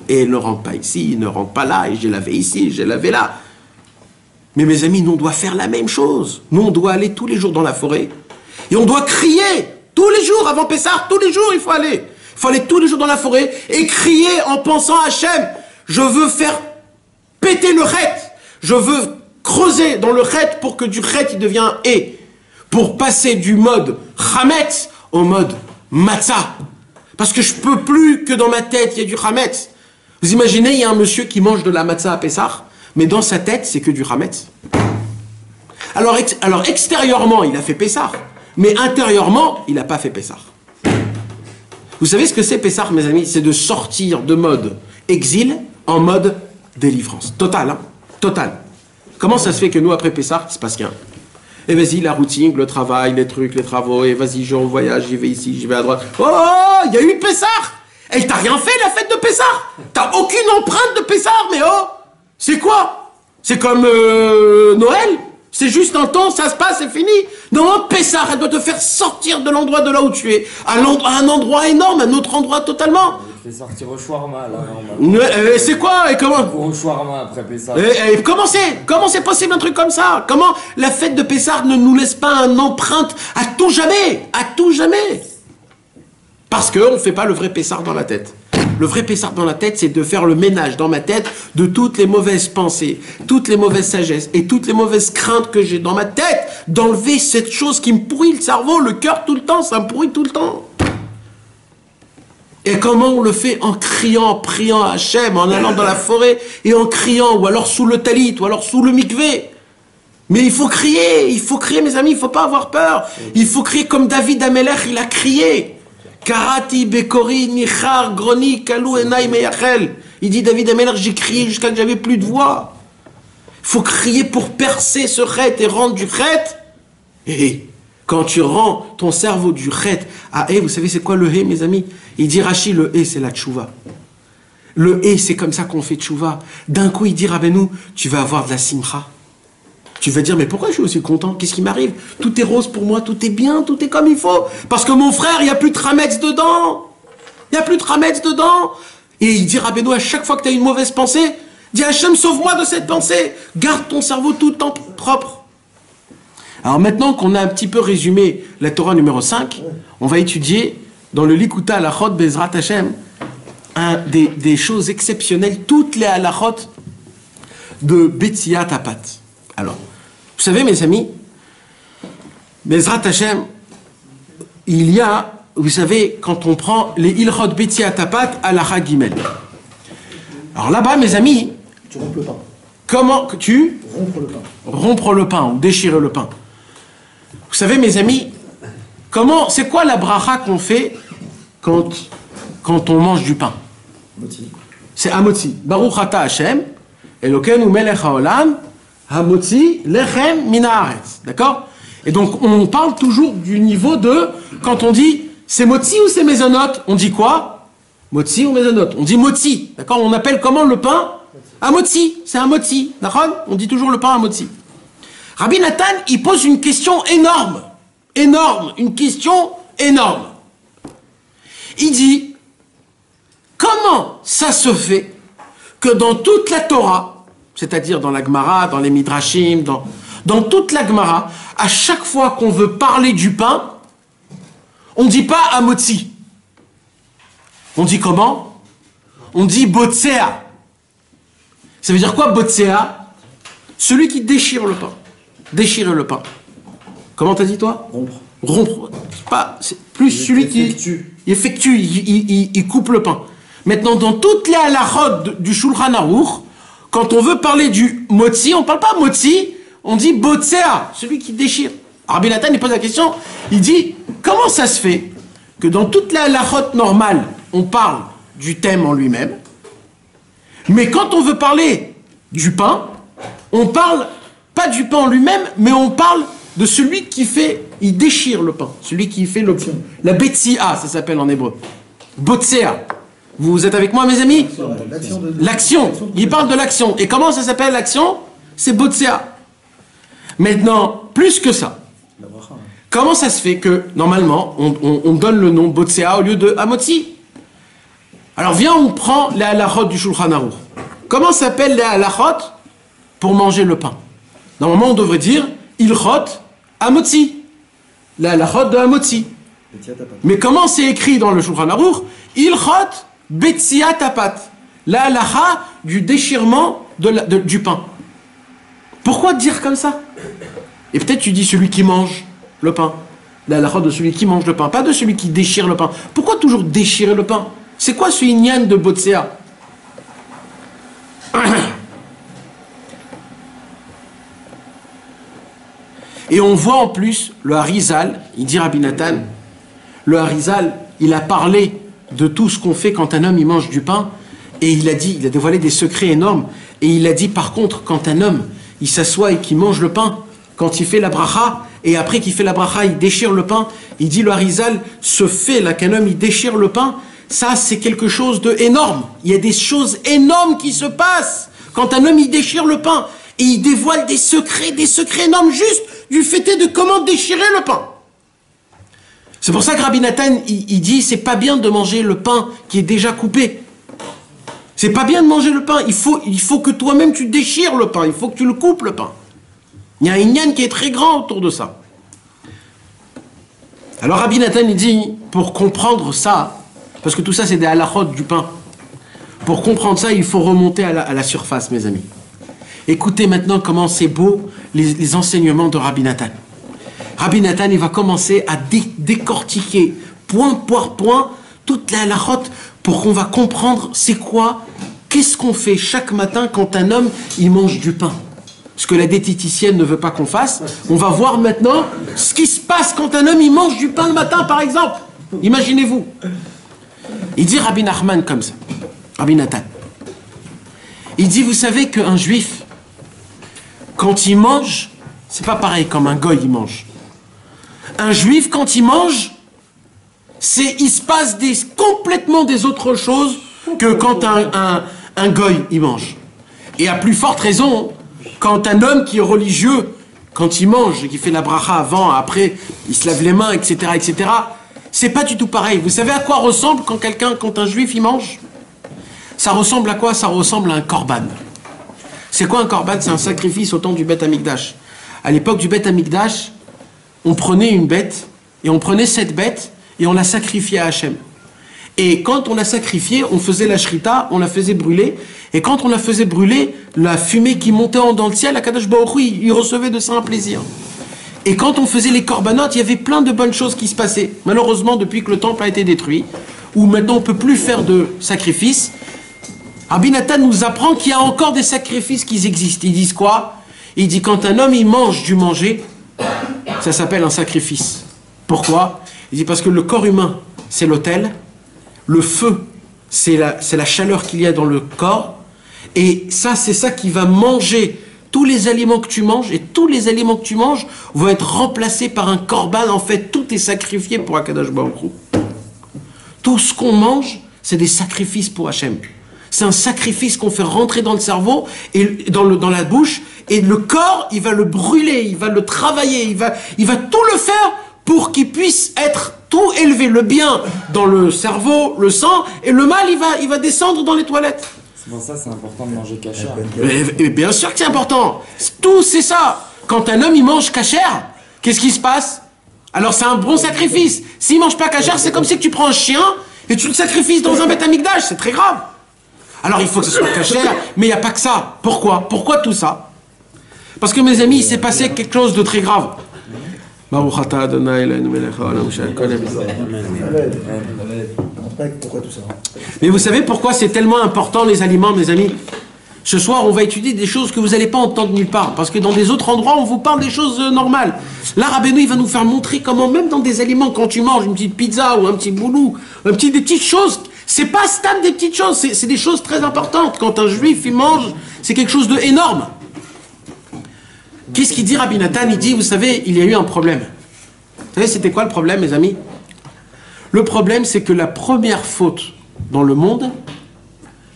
Et elles ne rentrent pas ici, elles ne rentrent pas là, et j'ai lavé ici, j'ai lavé là. Mais mes amis, nous on doit faire la même chose. Nous on doit aller tous les jours dans la forêt, et on doit crier. Tous les jours, avant Pessah, tous les jours, il faut aller. Il faut aller tous les jours dans la forêt et crier en pensant à Hachem. Je veux faire péter le chet. Je veux creuser dans le chet pour que du chet, il devienne et. Pour passer du mode Hametz au mode Matzah. Parce que je peux plus que dans ma tête, il y a du Hametz. Vous imaginez, il y a un monsieur qui mange de la Matzah à Pessah, mais dans sa tête, c'est que du Hametz. Alors extérieurement, il a fait Pessah. Mais intérieurement, il n'a pas fait Pessah. Vous savez ce que c'est Pessah, mes amis? C'est de sortir de mode exil en mode délivrance. Total, hein? Total. Comment ça se fait que nous, après Pessah, il se passe rien? Et vas-y, la routine, le travail, les trucs, les travaux, et vas-y, je voyage, j'y vais ici, j'y vais à droite. Oh, il y a eu Pessah! Et t'as rien fait, la fête de Pessah! T'as aucune empreinte de Pessah, mais oh! C'est quoi? C'est comme Noël? C'est juste un temps, ça se passe, c'est fini. Non, Pessah, elle doit te faire sortir de l'endroit de là où tu es, à un endroit énorme, un autre endroit totalement. Il fait sortir au shawarma, là, normalement. C'est quoi? Et comment? Au shawarma après Pessah. Comment c'est possible un truc comme ça? Comment la fête de Pessah ne nous laisse pas une empreinte à tout jamais? À tout jamais. Parce qu'on ne fait pas le vrai Pessah dans la tête. Le vrai Pessah dans la tête, c'est de faire le ménage dans ma tête de toutes les mauvaises pensées, toutes les mauvaises sagesses et toutes les mauvaises craintes que j'ai dans ma tête, d'enlever cette chose qui me pourrit le cerveau, le cœur tout le temps, ça me pourrit tout le temps. Et comment on le fait? En criant, en priant à Hachem, en allant dans la forêt et en criant, ou alors sous le talit, ou alors sous le mikvé. Mais il faut crier mes amis, il ne faut pas avoir peur. Il faut crier comme David Amelech, il a crié. Karati, Bekori, Nichar, Groni, Kalou, Enai, Meyachel. Il dit David Amelech, j'ai crié jusqu'à que j'avais plus de voix. Il faut crier pour percer ce chet et rendre du chet. Et quand tu rends ton cerveau du chet à vous savez c'est quoi le hé, mes amis? Il dit Rashi, le hé, c'est la tchouva. Le hé, c'est comme ça qu'on fait tchouva. D'un coup, il dit Rabbeinu, tu vas avoir de la simcha. Tu vas dire, mais pourquoi je suis aussi content? Qu'est-ce qui m'arrive? Tout est rose pour moi, tout est bien, tout est comme il faut. Parce que mon frère, il n'y a plus de Hametz dedans. Il n'y a plus de Hametz dedans. Et il dit, Rabbeinu, à chaque fois que tu as une mauvaise pensée, dis Hachem, sauve-moi de cette pensée. Garde ton cerveau tout le temps propre. Alors maintenant qu'on a un petit peu résumé la Torah numéro 5, on va étudier dans le Likuta Halachot Bezrat Hachem des choses exceptionnelles, toutes les halachot de Betziat Tapat. Alors, vous savez, mes amis, Bezrat Hachem, il y a, vous savez, quand on prend les Ilchot Betziat Tapat à la Gimel. Alors là-bas, mes amis, Tu rompes le pain. comment que tu Rompre le pain. rompre le pain ou déchirer le pain. Vous savez, mes amis, c'est quoi la bracha qu'on fait quand on mange du pain? Moti. C'est Hamotzi. Baruch ata Hashem, Elokeinu melech haolam, Hamotzi lechem min haaretz. D'accord? Et donc, on parle toujours du niveau de, quand on dit, c'est Motzi ou c'est Mezonot? On dit quoi? Motzi ou Mezonot? On dit Motzi. D'accord? On appelle comment le pain? Hamotzi. C'est un Motzi. D'accord? On dit toujours le pain Hamotzi. Rabbi Nathan, il pose une question énorme. Énorme. Une question énorme. Il dit, comment ça se fait que dans toute la Torah, c'est-à-dire dans la Gemara, dans les Midrashim, Dans toute la Gemara, à chaque fois qu'on veut parler du pain, on ne dit pas amotzi. On dit comment? On dit botsea. Ça veut dire quoi botsea? Celui qui déchire le pain. Déchirer le pain. Comment t'as dit toi? Rompre. Rompre. C'est plus celui qui effectue, il coupe le pain. Maintenant, dans toutes les halachot du Shulchan Aruch, quand on veut parler du motzi, on ne parle pas motzi, on dit botsea, celui qui déchire. Rabbi Nathan, il pose la question, il dit, comment ça se fait que dans toutes les halachot normales, on parle du thème en lui-même, mais quand on veut parler du pain, on parle pas du pain en lui-même, mais on parle de celui qui fait, il déchire le pain, celui qui fait la betsia, ça s'appelle en hébreu. Botsea. Vous êtes avec moi, mes amis? L'action. Il parle de l'action. Et comment ça s'appelle l'action? C'est botsea. Maintenant, plus que ça, comment ça se fait que, normalement, on donne le nom botsea au lieu de amotzi? Alors, viens, on prend les halachot du Shulchan Aruch. Comment s'appellent les halachot pour manger le pain? Normalement, on devrait dire ilchot amotzi. Les halachot de amotzi. Mais comment c'est écrit dans le Shulchan Aruch? Ilchot betsia tapat. La halacha du déchirement du pain. Pourquoi dire comme ça? Et peut-être tu dis celui qui mange le pain. La halacha de celui qui mange le pain, pas de celui qui déchire le pain. Pourquoi toujours déchirer le pain? C'est quoi ce inyan de botsea? Et on voit en plus le Harizal, il dit Rabbi Nathan, le Harizal, il a parlé de tout ce qu'on fait quand un homme il mange du pain, et il a dévoilé des secrets énormes, et il a dit par contre, quand un homme il s'assoit et qu'il mange le pain, quand il fait la bracha, et après qu'il fait la bracha, il déchire le pain, il dit le Harizal, ce fait là qu'un homme il déchire le pain, ça c'est quelque chose d'énorme. Il y a des choses énormes qui se passent quand un homme il déchire le pain, et il dévoile des secrets énormes juste du fait de comment déchirer le pain. C'est pour ça que Rabbi Nathan, il dit, c'est pas bien de manger le pain qui est déjà coupé. C'est pas bien de manger le pain. Il faut que toi-même tu déchires le pain. Il faut que tu le coupes le pain. Il y a un inyan qui est très grand autour de ça. Alors Rabbi Nathan, il dit, pour comprendre ça, parce que tout ça c'est des halachot du pain, pour comprendre ça, il faut remonter à la surface, mes amis. Écoutez maintenant comment c'est beau les enseignements de Rabbi Nathan. Rabbi Nathan, il va commencer à décortiquer point par point toute la halachot pour qu'on va comprendre c'est quoi, qu'est-ce qu'on fait chaque matin quand un homme il mange du pain. Ce que la diététicienne ne veut pas qu'on fasse. On va voir maintenant ce qui se passe quand un homme il mange du pain le matin, par exemple. Imaginez-vous. Il dit Rabbi Nachman comme ça, Rabbi Nathan. Il dit, vous savez qu'un juif, quand il mange, c'est pas pareil comme un goy il mange. Un juif, quand il mange, il se passe complètement des autres choses que quand un goy il mange. Et à plus forte raison, quand un homme qui est religieux, quand il mange, qui fait la bracha avant, après, il se lave les mains, etc., etc., c'est pas du tout pareil. Vous savez à quoi ressemble quand un juif il mange? Ça ressemble à quoi? Ça ressemble à un korban. C'est quoi un korban? C'est un sacrifice au temps du Beth Amikdash. À l'époque du Beth Amikdash, on prenait une bête, et on prenait cette bête, et on la sacrifiait à Hachem. Et quand on la sacrifiait, on faisait la shrita, on la faisait brûler, et quand on la faisait brûler, la fumée qui montait dans le ciel, Akadosh Baruch Hu, il recevait de ça un plaisir. Et quand on faisait les corbanotes, il y avait plein de bonnes choses qui se passaient. Malheureusement, depuis que le temple a été détruit, où maintenant on ne peut plus faire de sacrifices, Rabbi Nathan nous apprend qu'il y a encore des sacrifices qui existent. Ils disent quoi? Il dit quand un homme il mange du manger, ça s'appelle un sacrifice. Pourquoi? Il dit parce que le corps humain, c'est l'autel, le feu, c'est la chaleur qu'il y a dans le corps, et ça, c'est ça qui va manger tous les aliments que tu manges, et tous les aliments que tu manges vont être remplacés par un korban. En fait, tout est sacrifié pour Akadosh Baruch Hu. Tout ce qu'on mange, c'est des sacrifices pour Hachem. C'est un sacrifice qu'on fait rentrer dans le cerveau, et dans la bouche, et le corps, il va le brûler, il va le travailler, il va tout le faire pour qu'il puisse être tout élevé. Le bien dans le cerveau, le sang, et le mal, il va descendre dans les toilettes. C'est pour ça que c'est important de manger cachère. Et bien sûr que c'est important. Tout, c'est ça. quand un homme il mange cachère, qu'est-ce qui se passe? Alors c'est un bon sacrifice. S'il mange pas cachère, c'est comme si tu prends un chien et tu le sacrifies dans un Beth Amikdash, c'est très grave. Alors il faut que ce soit cachère, mais il n'y a pas que ça. Pourquoi? Pourquoi tout ça? Parce que mes amis, il s'est passé quelque chose de très grave. Pourquoi tout ça? Mais vous savez pourquoi c'est tellement important les aliments, mes amis? Ce soir, on va étudier des choses que vous n'allez pas entendre nulle part. Parce que dans des autres endroits, on vous parle des choses normales. Là, Rabbeinu, il va nous faire montrer comment, même dans des aliments, quand tu manges une petite pizza ou un petit boulou, des petites choses, c'est pas stable des petites choses, c'est des choses très importantes. Quand un juif, il mange, c'est quelque chose d'énorme. Qu'est-ce qu'il dit, Rabbi Nathan? Il dit, vous savez, il y a eu un problème. Vous savez, c'était quoi le problème, mes amis? Le problème, c'est que la première faute dans le monde,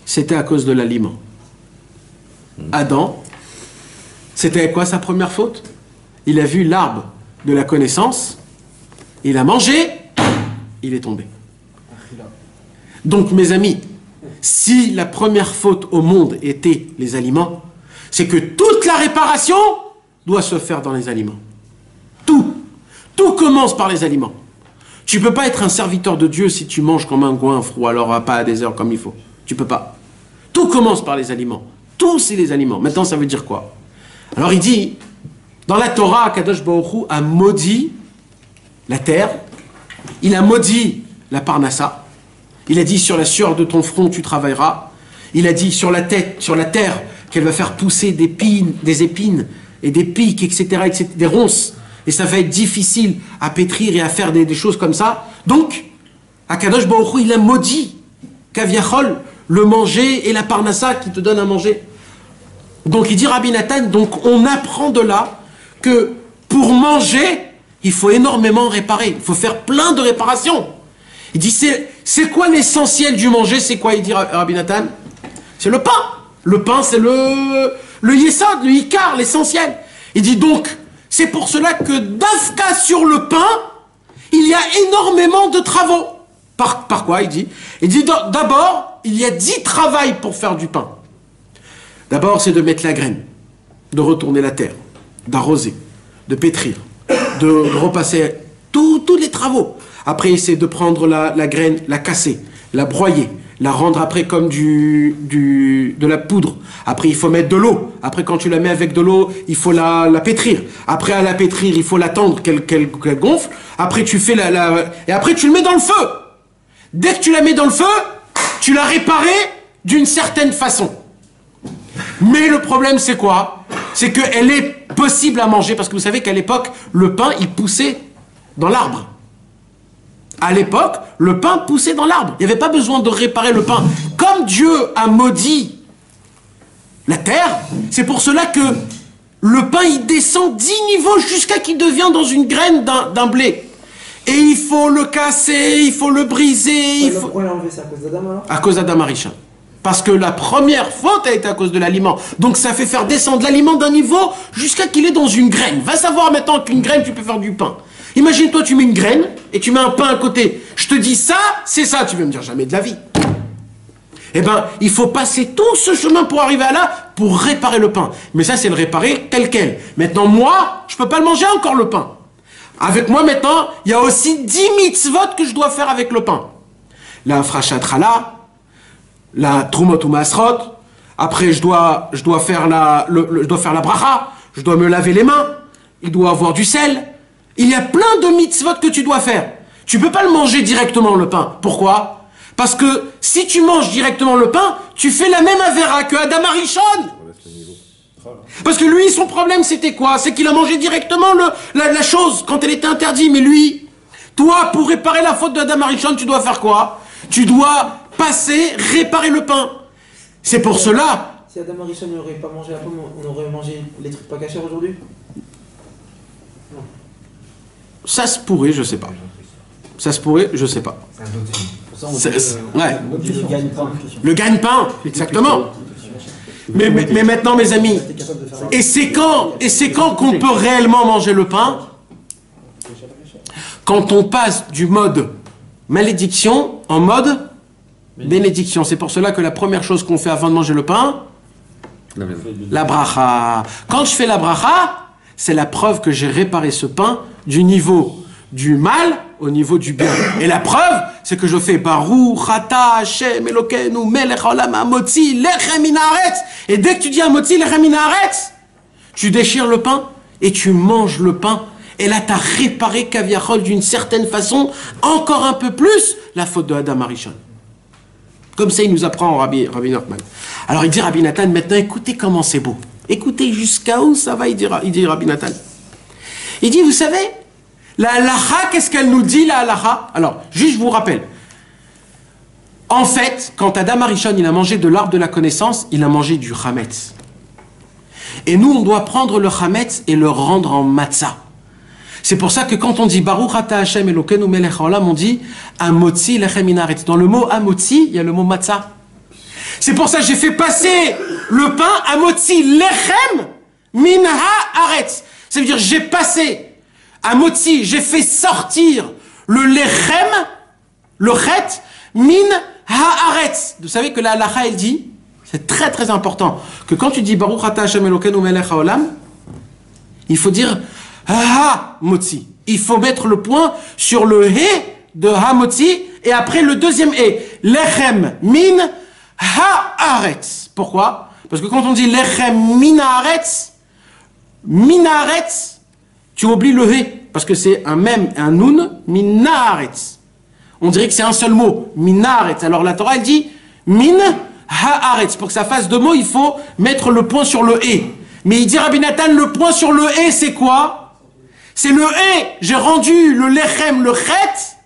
c'était à cause de l'aliment. Adam, c'était quoi sa première faute? Il a vu l'arbre de la connaissance, il a mangé, il est tombé. Donc mes amis, si la première faute au monde était les aliments, c'est que toute la réparation doit se faire dans les aliments. Tout commence par les aliments. Tu peux pas être un serviteur de Dieu si tu manges comme un goinfre ou alors pas à des heures comme il faut. Tu peux pas. Tout commence par les aliments. Tout, c'est les aliments. Maintenant, ça veut dire quoi? Alors, il dit, dans la Torah, Kadosh Baruch Hu a maudit la terre, il a maudit la parnassa, il a dit, sur la sueur de ton front, tu travailleras, il a dit, sur la terre, qu'elle va faire pousser des épines, et des pics, etc., des ronces, et ça va être difficile à pétrir et à faire des choses comme ça. Donc, Akadosh Baruch Hu, il a maudit Kaviachol, le manger et la parnassa qui te donne à manger. Donc il dit Rabbi Nathan, donc on apprend de là que pour manger, il faut énormément réparer. Il faut faire plein de réparations. Il dit, c'est quoi l'essentiel du manger? C'est quoi, il dit Rabbi Nathan? C'est le pain. Le pain, c'est le yesod, le ikar, l'essentiel. Il dit donc, c'est pour cela que d'Afka sur le pain, il y a énormément de travaux. Par quoi, il dit? Il dit d'abord, il y a 10 travails pour faire du pain. D'abord, c'est de mettre la graine, de retourner la terre, d'arroser, de pétrir, de repasser tous les travaux. Après, c'est de prendre la graine, la casser, la broyer, la rendre après comme de la poudre. Après, il faut mettre de l'eau. Après, quand tu la mets avec de l'eau, il faut la pétrir. Après, à la pétrir, il faut l'attendre qu'elle gonfle. Après, tu fais et après, tu le mets dans le feu. Dès que tu la mets dans le feu, tu l'as réparée d'une certaine façon. Mais le problème, c'est quoi? C'est qu'elle est possible à manger, parce que vous savez qu'à l'époque, le pain, il poussait dans l'arbre. À l'époque, le pain poussait dans l'arbre. Il n'y avait pas besoin de réparer le pain. Comme Dieu a maudit la terre, c'est pour cela que le pain, il descend 10 niveaux jusqu'à qu'il devient dans une graine d'un blé. Et il faut le casser, il faut le briser. Pourquoi il a enlevé ça? À cause d'Adam alors? À cause d'Adam Arisha. Parce que la première faute a été à cause de l'aliment. Donc ça fait faire descendre l'aliment d'un niveau jusqu'à qu'il est dans une graine. Va savoir maintenant qu'une graine, tu peux faire du pain. Imagine-toi, tu mets une graine et tu mets un pain à côté. Je te dis ça, c'est ça. Tu vas me dire jamais de la vie. Eh bien, il faut passer tout ce chemin pour arriver à là, pour réparer le pain. Mais ça, c'est le réparer tel quel. Maintenant, moi, je ne peux pas le manger encore, le pain. Avec moi, maintenant, il y a aussi 10 mitzvot que je dois faire avec le pain. La frachat challah, la trumot ou masrot. Après, je dois faire la bracha. Je dois me laver les mains. Il doit avoir du sel. Il y a plein de mitzvot que tu dois faire. Tu peux pas le manger directement, le pain. Pourquoi? Parce que si tu manges directement le pain, tu fais la même avéra que Adam Arishon. Parce que lui, son problème, c'était quoi? C'est qu'il a mangé directement la chose quand elle était interdite. Mais lui, toi, pour réparer la faute d'Adam Arishon, tu dois faire quoi? Tu dois passer, réparer le pain. C'est pour cela. Si Adam Arishon n'aurait pas mangé la pomme, on aurait mangé les trucs pas cachés aujourd'hui? Non. Ça se pourrait, je sais pas. Ça se pourrait, je sais pas. Ouais. Le gagne-pain, exactement. Mais maintenant, mes amis, et c'est quand qu'on peut réellement manger le pain? Quand on passe du mode malédiction en mode bénédiction. C'est pour cela que la première chose qu'on fait avant de manger le pain, la bracha. Quand je fais la bracha, c'est la preuve que j'ai réparé ce pain du niveau du mal au niveau du bien. Et la preuve, c'est que je fais Baruch Ata Hashem Elokeinu Melech Haolam Hamotzi Lechem Min Haaretz. Et dès que tu dis Hamotzi Lechem Min Haaretz, tu déchires le pain et tu manges le pain. Et là, tu as réparé Kaviachol d'une certaine façon, encore un peu plus, la faute de Adam Arishon. Comme ça, il nous apprend Rabbi Nachman. Alors, il dit Rabbi Nathan, maintenant, écoutez comment c'est beau. Écoutez jusqu'à où ça va, il dit Rabbi Nathan. Il dit, vous savez, la halacha, qu'est-ce qu'elle nous dit, la halacha? Alors, juste, je vous rappelle. En fait, quand Adam Arishon, il a mangé de l'arbre de la connaissance, il a mangé du chametz. Et nous, on doit prendre le chametz et le rendre en matzah. C'est pour ça que quand on dit Baruch Ata Hashem Elokeinu Melech Haolam, on dit Hamotzi Lechem Min Haaretz. Dans le mot Hamotzi, il y a le mot matzah. C'est pour ça que j'ai fait passer le pain Hamotzi Lechem Min Haaretz. Ça veut dire j'ai passé Hamotzi, j'ai fait sortir le Lechem, le Chet, Min Haaretz. Vous savez que la halacha, elle dit, c'est très très important, que quand tu dis Baruch Ata Hashem Elokeinu Melech Haolam, il faut dire Ha-Motzi. Il faut mettre le point sur le He de Ha-Motzi et après le deuxième He. Lechem min ha-aretz. Pourquoi? Parce que quand on dit Lechem min ha-aretz, tu oublies le He. Parce que c'est un même, un nun, min ha-aretz. On dirait que c'est un seul mot. Min ha-aretz. Alors la Torah, elle dit min ha-aretz. Pour que ça fasse deux mots, il faut mettre le point sur le He. Mais il dit Rabbi Nathan, le point sur le He, c'est quoi? C'est le He. J'ai rendu le Lechem, le Chet,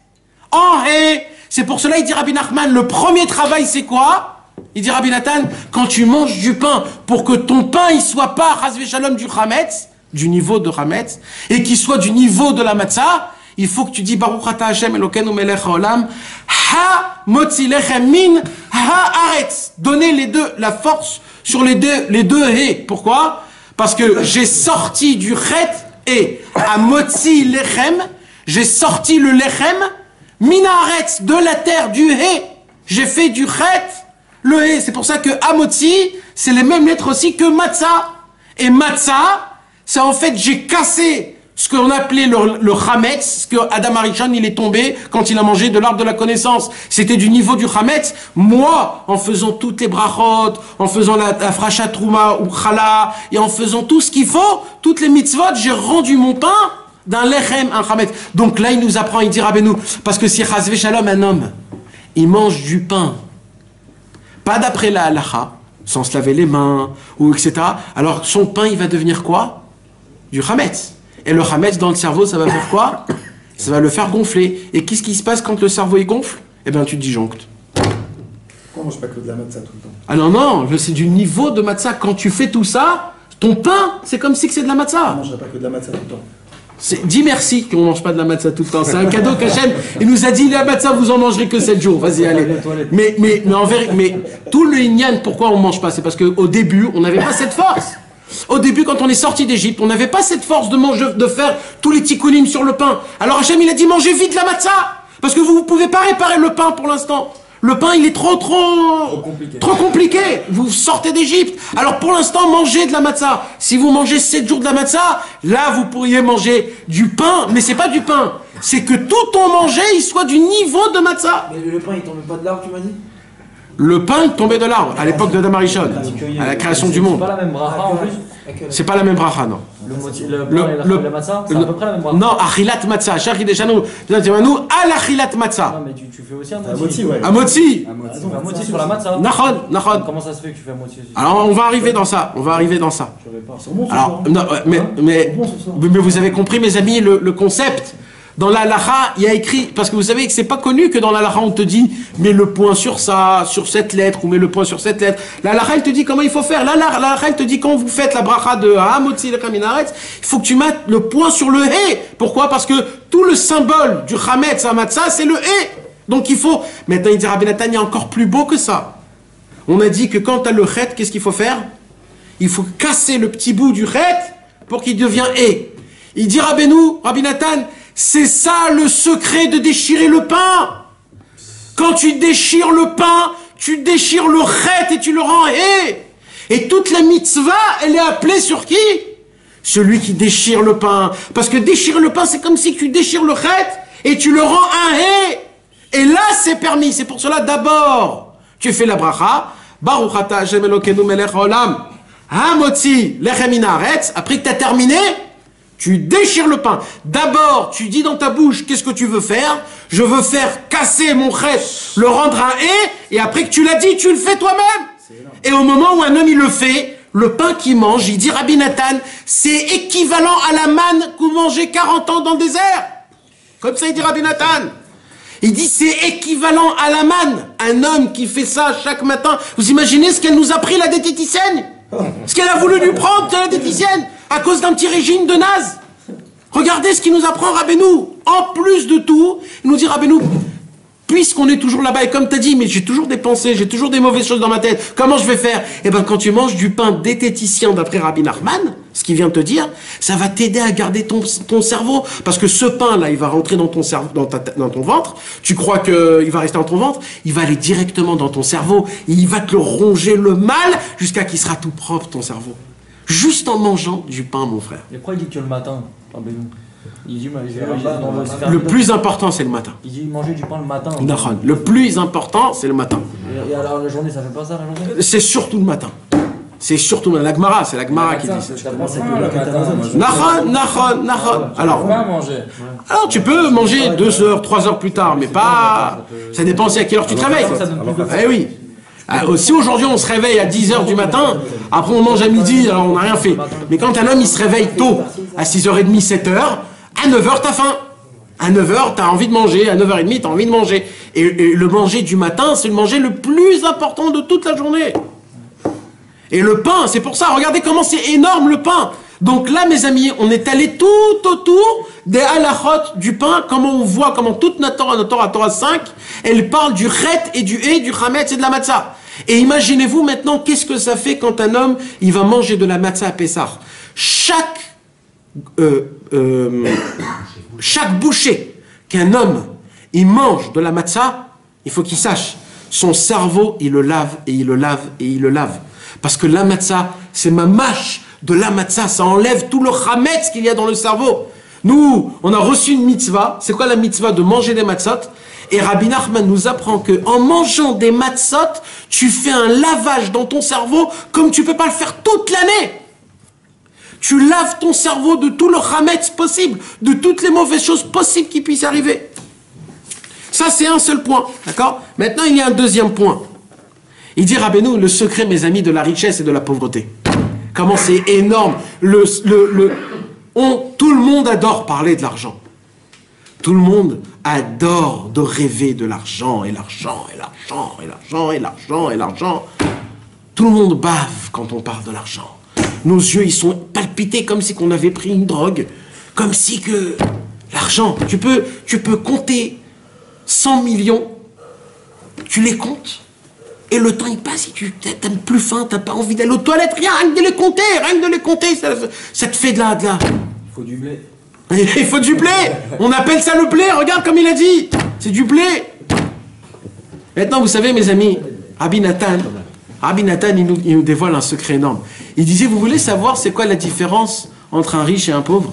en He. C'est pour cela, il dit Rabbi Nachman, le premier travail, c'est quoi? Il dit Rabbi Nathan, quand tu manges du pain, pour que ton pain, il soit pas, Chas v'Shalom, du Chametz, du niveau de Chametz, et qu'il soit du niveau de la Matzah, il faut que tu dis Baruch Ata Hashem Elokeinu Melech Haolam, Ha-Motzi Lechem Min Ha-Aretz. Donnez les deux, la force sur les deux He. Pourquoi? Parce que j'ai sorti du Chet et à Motzi Lechem, j'ai sorti le Lechem, Min Haaretz, de la terre, du He. J'ai fait du Chet, le He. C'est pour ça que Hamotzi, c'est les mêmes lettres aussi que Matzah. Et Matzah, c'est en fait, j'ai cassé ce qu'on appelait le Chametz, ce que Adam Arishon, il est tombé quand il a mangé de l'arbre de la connaissance. C'était du niveau du Chametz. Moi, en faisant toutes les brachot, en faisant la frachat trouma ou chala, et en faisant tout ce qu'il faut, toutes les mitzvot, j'ai rendu mon pain d'un lechem, un Chametz. Donc là, il nous apprend, il dit Rabbeinu, parce que si Chas v'Shalom, un homme, il mange du pain, pas d'après la halacha, sans se laver les mains, ou etc., alors son pain, il va devenir quoi? Du Chametz. Et le Chametz dans le cerveau, ça va faire quoi? Ça va le faire gonfler. Et qu'est-ce qui se passe quand le cerveau il gonfle? Eh bien, tu te disjonctes. Pourquoi on mange pas que de la matzah tout le temps? Ah non, non, c'est du niveau de matzah. Quand tu fais tout ça, ton pain, c'est comme si c'est de la matzah. On mangerait pas que de la matzah tout le temps. Dis merci qu'on mange pas de la matzah tout le temps. C'est un cadeau qu'Hachem, il nous a dit, la matzah, vous en mangerez que 7 jours. Vas-y, allez. Mais en vérité, mais tout le inyan, pourquoi on mange pas? C'est parce qu'au début, on n'avait pas cette force. Au début, quand on est sorti d'Égypte, on n'avait pas cette force de manger, de faire tous les tikkunim sur le pain. Alors Hachem, il a dit, mangez vite la matzah, parce que vous ne pouvez pas réparer le pain pour l'instant. Le pain, il est trop compliqué. Vous sortez d'Égypte. Alors pour l'instant, mangez de la matzah. Si vous mangez 7 jours de la matzah, là, vous pourriez manger du pain, mais c'est pas du pain. C'est que tout ton manger, il soit du niveau de matzah. Mais le pain, il tombe pas de l'arbre, tu m'as dit? Le pain tombait de l'arbre, à l'époque de Adam Arishon, à la création du monde. C'est pas la même bracha en plus. C'est pas la même bracha, non. Le la matzah, c'est à peu près la même bracha. Non, achilat matzah, cher Hideshanu, al achilat matzah. Non, mais tu fais aussi un Hamotzi, ouais. Hamotzi. Un moitié sur la matzah. Nachon. Comment ça se fait que tu fais un moitié aussi? Alors on va arriver dans ça, Je savais pas. C'est bon, ce Alors, soir. non, mais Bon, ce soir. vous avez compris, mes amis, le concept. Dans la halacha, il y a écrit, parce que vous savez que c'est pas connu que dans la halacha on te dit, mets le point sur ça, sur cette lettre, ou mets le point sur cette lettre. La halacha, elle te dit comment il faut faire. La halacha, elle te dit quand vous faites la bracha de Hamotzi Lechem Min Haaretz, il faut que tu mettes le point sur le He. Pourquoi? Parce que tout le symbole du Chametz à Matzah, c'est le He. Donc il faut, maintenant il dit Rabbi Nathan, il y a encore plus beau que ça. On a dit que quand tu as le Chet, qu'est-ce qu'il faut faire? Il faut casser le petit bout du Chet pour qu'il devienne He. Il dit Rabbi Nathan, c'est ça le secret de déchirer le pain. Quand tu déchires le pain, tu déchires le chet et tu le rends hé. Et toute la mitzvah, elle est appelée sur qui? celui qui déchire le pain. Parce que déchirer le pain, c'est comme si tu déchires le chet et tu le rends un hé. Et là, c'est permis. C'est pour cela, d'abord, tu fais la bracha. Baruch ata Hashem Elokeinu melech haolam. Hamotzi lechem min haaretz. Après que tu as terminé, tu déchires le pain. D'abord, tu dis dans ta bouche, qu'est-ce que tu veux faire? Je veux faire casser mon chet, le rendre un hé. Et après que tu l'as dit, tu le fais toi-même. Et au moment où un homme, il le fait, le pain qu'il mange, il dit Rabbi Nathan, c'est équivalent à la manne que vous mangez 40 ans dans le désert. Comme ça, il dit Rabbi Nathan. Il dit c'est équivalent à la manne. Un homme qui fait ça chaque matin. Vous imaginez ce qu'elle nous a pris, la diététicienne? Ce qu'elle a voulu lui prendre, la diététicienne, à cause d'un petit régime de naze. Regardez ce qu'il nous apprend Rabbeinu. En plus de tout, il nous dit Rabbeinu, puisqu'on est toujours là-bas, et comme tu as dit, mais j'ai toujours des pensées, j'ai toujours des mauvaises choses dans ma tête, comment je vais faire? Eh bien, quand tu manges du pain diététicien d'après Rabbi Nachman, ce qu'il vient de te dire, ça va t'aider à garder ton cerveau. Parce que ce pain-là, il va rentrer dans ton cerveau, dans ton ventre. Tu crois qu'il va rester dans ton ventre? Il va aller directement dans ton cerveau. Et il va te le ronger le mal jusqu'à qu'il sera tout propre, ton cerveau. Juste en mangeant du pain, mon frère. Et pourquoi il dit que le matin, Rabbeinu? Il dit, le plus important, c'est le matin. Il dit manger du pain le matin. Le plus important, c'est le matin. Et alors la journée, ça fait pas ça la journée? C'est surtout le matin. C'est surtout la Gemara, c'est la Gemara qui dit ça. Alors tu peux manger 2 heures, 3 heures plus tard, mais pas... Ça dépend si à quelle heure tu te réveilles. Eh oui. Si aujourd'hui on se réveille à 10 heures du matin, après on mange à midi, alors on n'a rien fait. Mais quand un homme il se réveille tôt, à 6h30, 7h, à 9h t'as faim. À 9h t'as envie de manger, à 9h30 t'as envie de manger. Et le manger du matin, c'est le manger le plus important de toute la journée. Et le pain, c'est pour ça, regardez comment c'est énorme le pain. Donc là, mes amis, on est allé tout autour des halachot du pain, comment on voit, comment toute notre Torah 5, elle parle du chet et du hé, du chametz et de la matzah. Et imaginez-vous maintenant, qu'est-ce que ça fait quand un homme, il va manger de la matzah à Pessah. Chaque bouchée qu'un homme, il mange de la matzah, il faut qu'il sache, son cerveau, il le lave, et il le lave, et il le lave. Parce que la matzah, c'est ma mâche de la matzah, ça enlève tout le chametz qu'il y a dans le cerveau. Nous, on a reçu une mitzvah. C'est quoi la mitzvah? De manger des matzot. Et Rabbi Nachman nous apprend que en mangeant des matzot, tu fais un lavage dans ton cerveau comme tu peux pas le faire toute l'année. Tu laves ton cerveau de tout le chametz possible, de toutes les mauvaises choses possibles qui puissent arriver. Ça, c'est un seul point. D'accord? Maintenant, il y a un deuxième point. Il dit, Rabbeinu, le secret, mes amis, de la richesse et de la pauvreté. Comment c'est énorme. Tout le monde adore parler de l'argent. Tout le monde adore de rêver de l'argent, et l'argent, et l'argent, et l'argent, et l'argent, et l'argent. Tout le monde bave quand on parle de l'argent. Nos yeux, ils sont palpités comme si on avait pris une drogue. Comme si que l'argent, tu peux compter 100 millions, tu les comptes, et le temps il passe, et t'as plus faim, t'as pas envie d'aller aux toilettes, rien que de les compter, ça te fait de la... Il faut du blé. Il faut du blé. On appelle ça le blé, regarde comme il a dit. C'est du blé. Maintenant, vous savez, mes amis, Rabbi Nathan, il nous dévoile un secret énorme. Il disait, vous voulez savoir c'est quoi la différence entre un riche et un pauvre?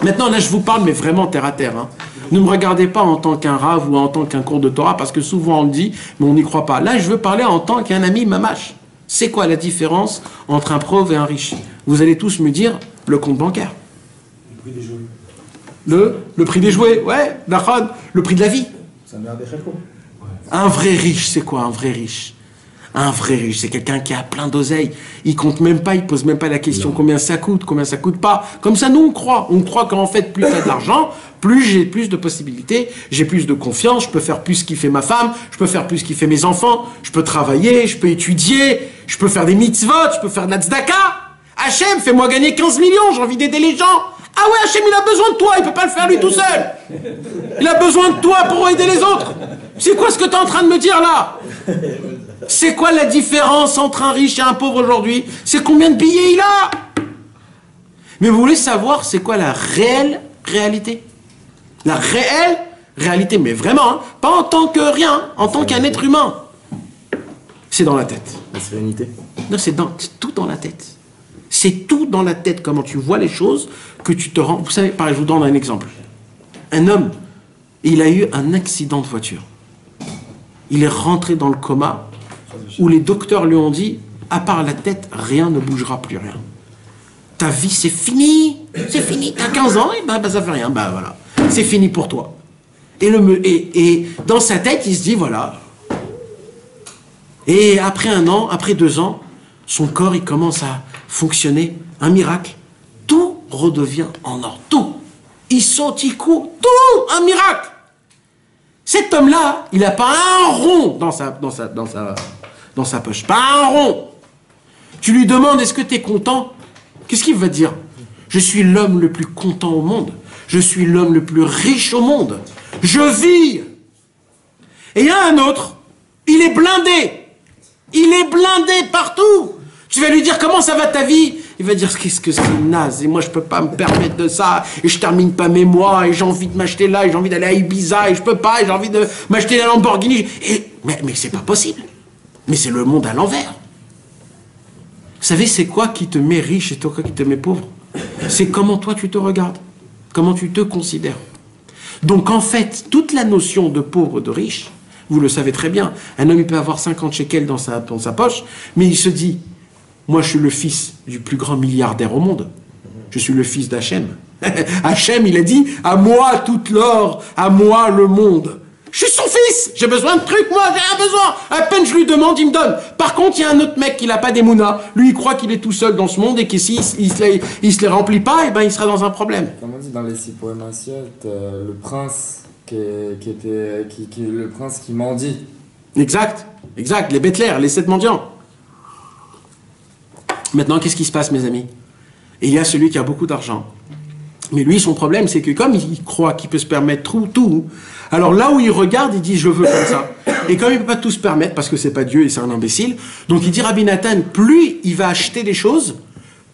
Maintenant, là, je vous parle, mais vraiment terre à terre. Hein. Ne me regardez pas en tant qu'un rave ou en tant qu'un cours de Torah, parce que souvent on le dit, mais on n'y croit pas. Là, je veux parler en tant qu'un ami mamache. C'est quoi la différence entre un pauvre et un riche? Vous allez tous me dire, le compte bancaire. Le prix des jouets. Le prix des jouets, ouais, le prix de la vie. Ça me des chèques. Un vrai riche, c'est quoi un vrai riche? Un vrai riche, c'est quelqu'un qui a plein d'oseille. Il compte même pas, il pose même pas la question combien ça coûte pas. Comme ça, nous, on croit. On croit qu'en fait, plus t'as d'argent, plus j'ai plus de possibilités, j'ai plus de confiance, je peux faire plus kiffer ma femme, je peux faire plus kiffer mes enfants, je peux travailler, je peux étudier, je peux faire des mitzvot, je peux faire de la tzedaka. Hachem, fais-moi gagner 15 millions, j'ai envie d'aider les gens. Ah ouais, Hachem, il a besoin de toi, il peut pas le faire lui tout seul. Il a besoin de toi pour aider les autres. C'est quoi ce que tu es en train de me dire là? C'est quoi la différence entre un riche et un pauvre aujourd'hui? C'est combien de billets il a? Mais vous voulez savoir c'est quoi la réelle réalité? La réelle réalité, mais vraiment, hein, pas en tant que rien, en tant qu'un être humain. C'est dans la tête. La sérénité. Non, c'est tout dans la tête. C'est tout dans la tête, comment tu vois les choses, que tu te rends... Vous savez, pareil, je vous donne un exemple. Un homme, il a eu un accident de voiture. Il est rentré dans le coma, où les docteurs lui ont dit, à part la tête, rien ne bougera plus, rien. Ta vie, c'est fini, t'as 15 ans, et ben ça fait rien, ben voilà, c'est fini pour toi. Et dans sa tête, il se dit, voilà. Et après 1 an, après 2 ans, son corps, il commence à fonctionner, un miracle. Tout redevient en ordre, tout. Il saute, il court, tout, un miracle. Cet homme-là, il n'a pas un rond dans sa poche, pas un rond. Tu lui demandes, est-ce que tu es content? Qu'est-ce qu'il va dire? Je suis l'homme le plus content au monde. Je suis l'homme le plus riche au monde. Je vis. Et il y a un autre, il est blindé. Il est blindé partout. Tu vas lui dire, comment ça va ta vie? Il va dire, qu'est-ce que c'est naze, et moi je peux pas me permettre de ça, et je termine pas mes mois, et j'ai envie de m'acheter là, et j'ai envie d'aller à Ibiza, et je peux pas, et j'ai envie de m'acheter la Lamborghini. Mais c'est pas possible. Mais c'est le monde à l'envers. Vous savez, c'est quoi qui te met riche et toi qui te met pauvre? C'est comment toi tu te regardes, comment tu te considères. Donc en fait, toute la notion de pauvre, de riche, vous le savez très bien, un homme il peut avoir 50 shekels dans sa poche, mais il se dit, moi je suis le fils du plus grand milliardaire au monde, je suis le fils d'Hachem. Hachem, il a dit, à moi toute l'or, à moi le monde. Je suis son fils, j'ai besoin de trucs, moi, j'ai rien besoin. À peine je lui demande, il me donne. Par contre, il y a un autre mec qui n'a pas d'émouna. Lui, il croit qu'il est tout seul dans ce monde et que s'il il se les remplit pas, et ben il sera dans un problème. Comme on dit dans les 6 poèmes assiette, le prince le prince qui mendie. Exact, les Béthlères, les 7 mendiants. Maintenant, qu'est-ce qui se passe, mes amis? Il y a celui qui a beaucoup d'argent. Mais lui, son problème, c'est que comme il croit qu'il peut se permettre tout, alors là où il regarde, il dit, je veux comme ça. Et comme il ne peut pas tout se permettre, parce que c'est pas Dieu et c'est un imbécile, donc il dit, Rabbi Nathan, plus il va acheter des choses,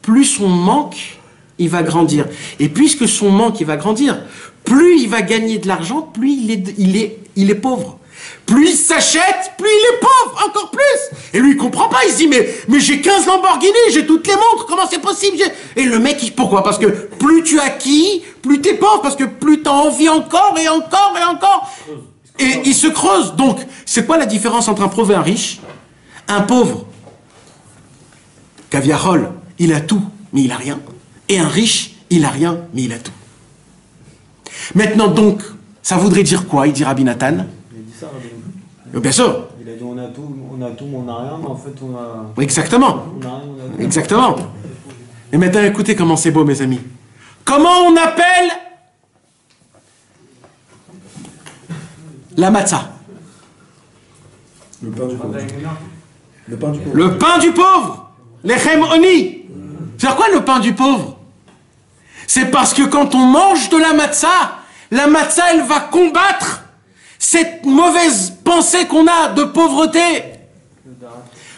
plus son manque, il va grandir. Et puisque son manque, il va grandir, plus il va gagner de l'argent, plus il est pauvre. Plus il s'achète, plus il est pauvre, encore plus. Et lui, il comprend pas, il se dit, mais j'ai 15 Lamborghini, j'ai toutes les montres, comment c'est possible? Et le mec, pourquoi? Parce que plus tu acquis, plus t'es pauvre, parce que plus t'as envie encore, et encore, et encore. Et il se creuse. Donc, c'est quoi la différence entre un pauvre et un riche? Un pauvre, Caviarol, il a tout, mais il a rien. Et un riche, il a rien, mais il a tout. Maintenant, donc, ça voudrait dire quoi? Il dit Rabbi Nathan. Il a dit ça, Bien sûr. il a dit on a tout, mais on n'a rien, mais en fait on a... Exactement. On a rien, on a tout. Exactement. Et maintenant, écoutez comment c'est beau, mes amis. Comment on appelle la matzah? Le pain du pauvre. Le pain du pauvre. Le pain du pauvre. Lechem oni. C'est quoi le pain du pauvre? C'est parce que quand on mange de la matzah, elle va combattre cette mauvaise pensée qu'on a de pauvreté.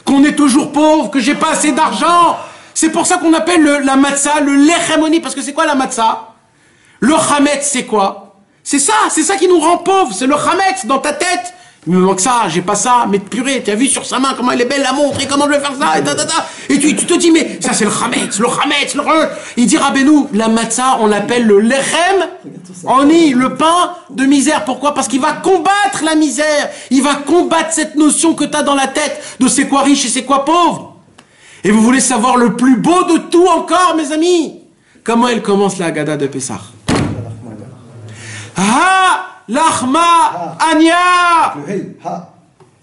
Qu'on est toujours pauvre, que j'ai pas assez d'argent. C'est pour ça qu'on appelle la matzah le lechem oni. Parce que c'est quoi la matzah? Le chametz, c'est quoi? C'est ça qui nous rend pauvres. C'est le chametz dans ta tête. Il me manque ça, j'ai pas ça, mais purée, tu as vu sur sa main comment elle est belle la montre, et comment je vais faire ça, et tu te dis, mais ça c'est le chametz. Il dit, Rabbeinu, la matzah, on l'appelle le lechem oni, le pain de misère. Pourquoi? Parce qu'il va combattre la misère, il va combattre cette notion que tu as dans la tête de c'est quoi riche et c'est quoi pauvre. Et vous voulez savoir le plus beau de tout encore, mes amis? Comment elle commence la Haggadah de Pessah? Ah, l'achma anya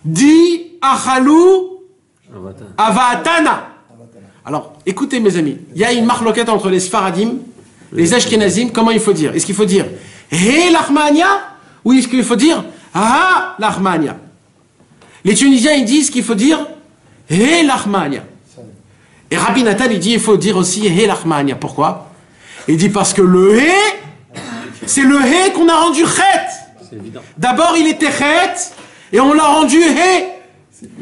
di achalou avatana. Alors, écoutez mes amis, il y a une marloquette entre les Sfaradim, les Ashkenazim, comment il faut dire? Est-ce qu'il faut dire Hé l'achma anya ou est-ce qu'il faut dire Ah l'achma anya? Les Tunisiens ils disent qu'il faut dire Hé l'achma anya. Et Rabbi Nathan il dit il faut dire aussi Hé l'achma anya. Pourquoi? Il dit parce que le Hé, c'est le Hé qu'on a rendu Chet. D'abord, il était Chet, et on l'a rendu Hé.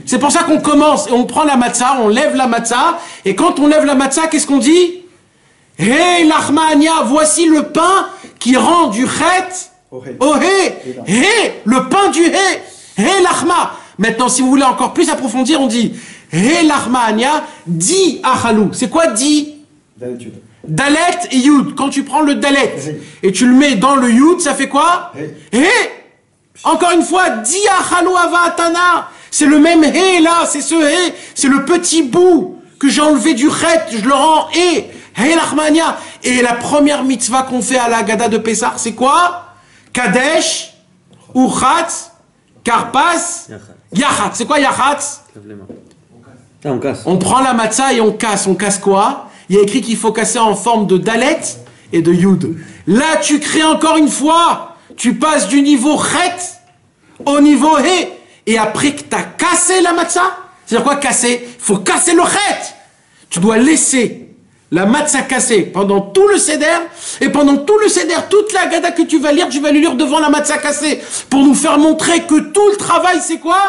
C'est pour ça qu'on commence, et on prend la matzah, on lève la matzah, et quand on lève la matzah, qu'est-ce qu'on dit? Hé, l'achmania, voici le pain qui rend du Chet au Hé. Hé, le pain du Hé. Hé, l'achma. Maintenant, si vous voulez encore plus approfondir, on dit Hé, l'achmania, di achalou. C'est quoi di? Dalet. Dalet et Yud. Quand tu prends le Dalet et tu le mets dans le Yud, ça fait quoi? Hé. Encore une fois, Dia Chaloava Atana. C'est le même Hé là, c'est ce Hé. C'est le petit bout que j'ai enlevé du Chet, je le rends Hé. Hé l'Achmania. Et la première mitzvah qu'on fait à la Haggadah de Pessah, c'est quoi? Kadesh, Uchatz, Karpas, Yachatz. C'est quoi Yachatz? On casse. On prend la matzah et on casse. On casse quoi? Il y a écrit qu'il faut casser en forme de Dalet et de Yud. Là, tu crées encore une fois. Tu passes du niveau Chet au niveau He. Et après que tu as cassé la matzah, c'est-à-dire quoi casser? Il faut casser le Chet. Tu dois laisser la matzah cassée pendant tout le Seder. Et pendant tout le Seder, toute la Haggadah que tu vas lui lire devant la matzah cassée. Pour nous faire montrer que tout le travail, c'est quoi?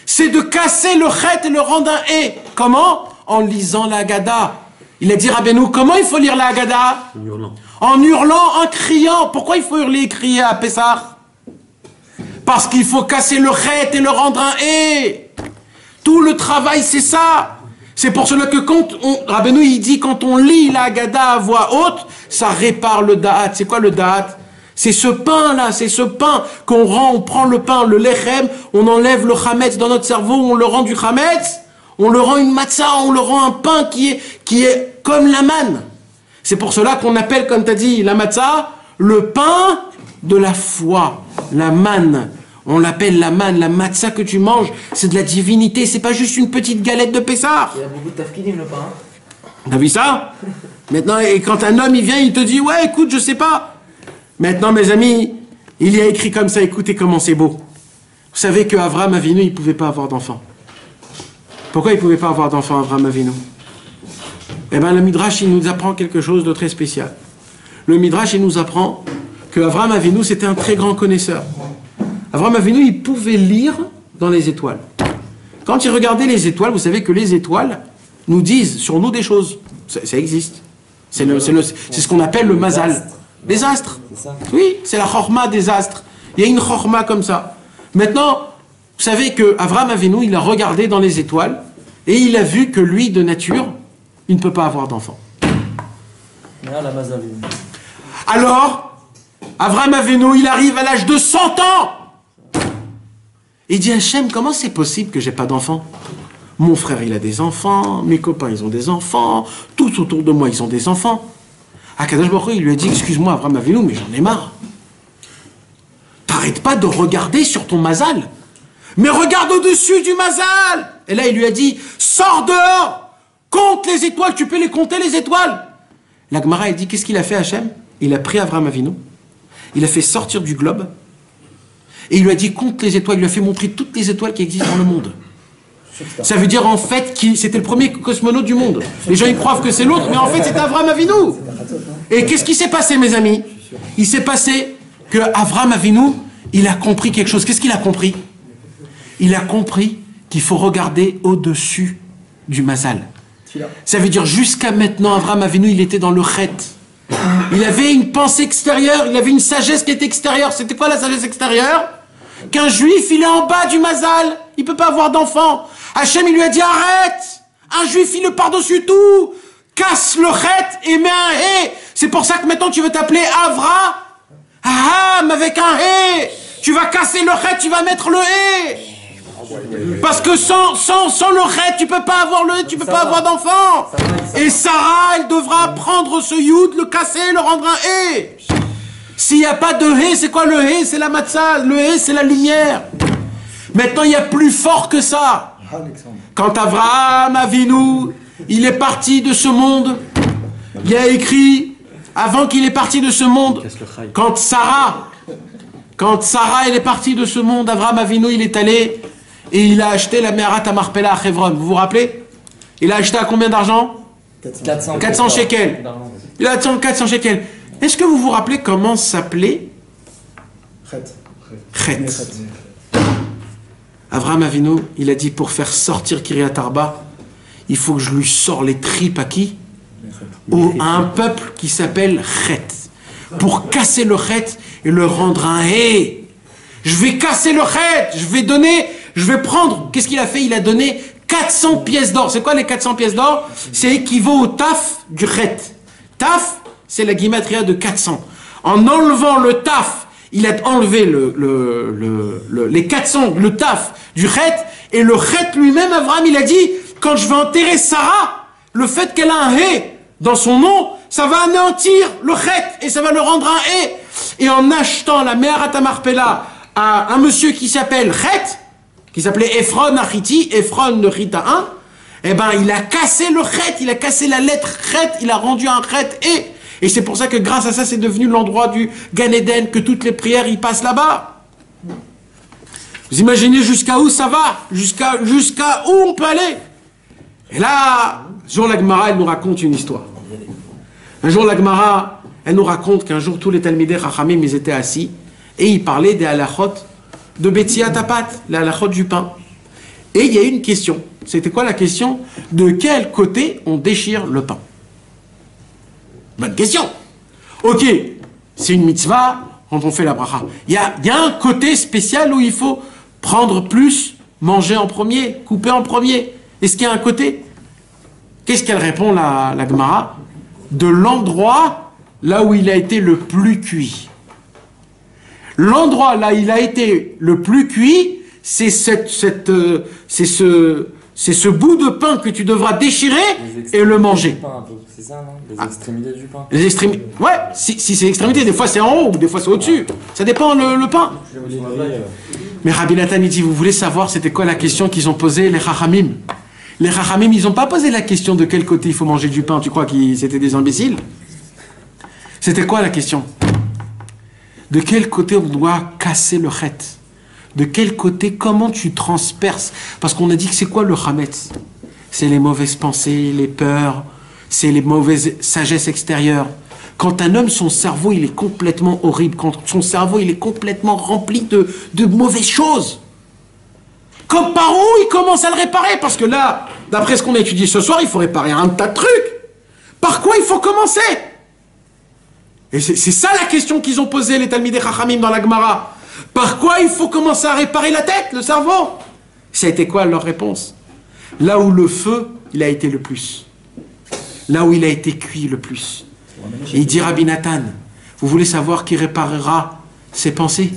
C'est de casser le Chet et le rendre un He. Comment? En lisant la Haggadah. Il a dit Rabbeinu, comment il faut lire la Haggadah? En hurlant. En hurlant, en criant. Pourquoi il faut hurler et crier à Pessah? Parce qu'il faut casser le Chet et le rendre un He. Tout le travail, c'est ça. C'est pour cela que quand Rabbeinu, il dit, quand on lit la Haggadah à voix haute, ça répare le Da'at. C'est quoi le Da'at? C'est ce pain-là, c'est ce pain qu'on rend, on prend le pain, le lechem, on enlève le chametz dans notre cerveau, on le rend du chametz, on le rend une matzah, on le rend un pain qui est comme la manne. C'est pour cela qu'on appelle, comme tu as dit, la matzah, le pain de la foi, la manne. On l'appelle la manne, la matzah que tu manges, c'est de la divinité, c'est pas juste une petite galette de Pessah. Il y a beaucoup de tafkidim, le pain. T'as vu ça? Maintenant, et quand un homme, il vient, il te dit, ouais, écoute, je sais pas. Maintenant, mes amis, il y a écrit comme ça, écoutez comment c'est beau. Vous savez que Avraham Avinu, il ne pouvait pas avoir d'enfant. Pourquoi il ne pouvait pas avoir d'enfant, Avraham Avinu? Eh bien, le Midrash, il nous apprend quelque chose de très spécial. Le Midrash, il nous apprend que Avraham Avinu, c'était un très grand connaisseur. Avraham Avinu, il pouvait lire dans les étoiles. Quand il regardait les étoiles, vous savez que les étoiles nous disent sur nous des choses. Ça existe. C'est ce qu'on appelle le mazal. Les astres. Oui, c'est la chorma des astres. Il y a une chorma comme ça. Maintenant, vous savez que Avraham Avinu, il a regardé dans les étoiles et il a vu que lui, de nature, il ne peut pas avoir d'enfant. Alors, Avraham Avinu, il arrive à l'âge de 100 ans. Il dit, Hachem, comment c'est possible que j'ai pas d'enfant? Mon frère, il a des enfants, mes copains, ils ont des enfants, tout autour de moi, ils ont des enfants. Akadosh Baruch Hu, il lui a dit, excuse-moi, Avraham Avinu, mais j'en ai marre. T'arrêtes pas de regarder sur ton mazal. Mais regarde au-dessus du mazal. Et là, il lui a dit, sors dehors, compte les étoiles, tu peux les compter, les étoiles. La Gemara, elle dit, qu'est-ce qu'il a fait, Hachem? Il a pris Avraham Avinu, il a fait sortir du globe, et il lui a dit, compte les étoiles, il lui a fait montrer toutes les étoiles qui existent dans le monde. Ça veut dire en fait que c'était le premier cosmonaute du monde. Les gens ils croient que c'est l'autre, mais en fait c'est Avraham Avinu. Et qu'est-ce qui s'est passé, mes amis? Il s'est passé que Avraham Avinu, il a compris quelque chose. Qu'est-ce qu'il a compris? Il a compris qu'il faut regarder au-dessus du mazal. Ça veut dire jusqu'à maintenant, Avraham Avinu, il était dans le chet. Il avait une pensée extérieure, il avait une sagesse qui était extérieure. C'était quoi la sagesse extérieure? Qu'un juif, il est en bas du mazal, il ne peut pas avoir d'enfant. Hachem, il lui a dit, arrête! Un juif, il le par-dessus tout! Casse le chet et mets un hé! C'est pour ça que maintenant tu veux t'appeler Avraham avec un hé! Tu vas casser le chet, tu vas mettre le hé! Parce que sans le chet, tu peux pas avoir le hé, tu peux pas avoir d'enfant! Et Sarah, elle devra prendre ce yud, le casser, le rendre un hé! S'il n'y a pas de hé, c'est quoi le hé? C'est la matzah, le hé, c'est la lumière. Maintenant, il y a plus fort que ça. Quand Avraham Avinu, il est parti de ce monde, il y a écrit, avant qu'il est parti de ce monde, quand Sarah, elle est partie de ce monde, Avraham Avinu, il est allé et il a acheté la Meharat Marpella à Hebron. Vous vous rappelez? Il a acheté à combien d'argent? 400 shekels. Il a acheté 400 shekels. Est-ce que vous vous rappelez comment s'appelait Chet? Avraham Avinu, il a dit, pour faire sortir Kiryat Arba, il faut que je lui sors les tripes à qui? À un peuple qui s'appelle Chet. Pour casser le Chet et le rendre un hé. Je vais casser le Chet, je vais prendre, qu'est-ce qu'il a fait? Il a donné 400 pièces d'or. C'est quoi les 400 pièces d'or? C'est équivaut au taf du chet. Taf, c'est la guimatria de 400. En enlevant le taf, il a enlevé les 400, le taf du chet, et le chet lui-même, Abraham, il a dit, quand je vais enterrer Sarah, le fait qu'elle a un hé dans son nom, ça va anéantir le chet, et ça va le rendre un hé. Et en achetant la Meharat Marpella à un monsieur qui s'appelle Chet, qui s'appelait Ephron Achiti, Ephron de Chita 1, eh ben, il a cassé le chet, il a cassé la lettre chet, il a rendu un chet et c'est pour ça que grâce à ça, c'est devenu l'endroit du Gan Eden, que toutes les prières, y passent là-bas. Vous imaginez jusqu'à où ça va? Jusqu'à où on peut aller? Et là, un jour la Gemara, elle nous raconte une histoire. Un jour la Gemara, elle nous raconte qu'un jour tous les Talmidei Chachamim, ils étaient assis et ils parlaient des halachot de Betsiat Tapat, la halachot du pain. Et il y a eu une question. C'était quoi la question? De quel côté on déchire le pain? Bonne question. Ok, c'est une mitzvah quand on fait la bracha. Il y a un côté spécial où il faut prendre plus, manger en premier, couper en premier. Est-ce qu'il y a un côté? Qu'est-ce qu'elle répond, la Gemara? De l'endroit là où il a été le plus cuit. L'endroit là où il a été le plus cuit, c'est ce bout de pain que tu devras déchirer et le manger. C'est ça, non? Les extrémités du pain. Les extrémités. Ouais, si c'est l'extrémité, des fois c'est en haut, ou des fois c'est au-dessus. Ça dépend le pain. Mais Rabbi Nathan, il dit, vous voulez savoir c'était quoi la question qu'ils ont posée les Chachamim? Les Chachamim, ils n'ont pas posé la question de quel côté il faut manger du pain. Tu crois qu'ils étaient des imbéciles? C'était quoi la question? De quel côté on doit casser le chet? De quel côté, comment tu transperces? Parce qu'on a dit que c'est quoi le chametz? C'est les mauvaises pensées, les peurs, c'est les mauvaises sagesses extérieures. Quand un homme, son cerveau, il est complètement horrible, quand son cerveau, il est complètement rempli de mauvaises choses, comme par où il commence à le réparer? Parce que là, d'après ce qu'on a étudié ce soir, il faut réparer un tas de trucs. Par quoi il faut commencer? Et c'est ça la question qu'ils ont posée les Talmidei Chachamim dans la Gemara. Par quoi il faut commencer à réparer la tête, le cerveau? Ça a été quoi leur réponse? Là où le feu, il a été le plus. Là où il a été cuit le plus. Et il dit Rabbi Nathan, vous voulez savoir qui réparera ses pensées?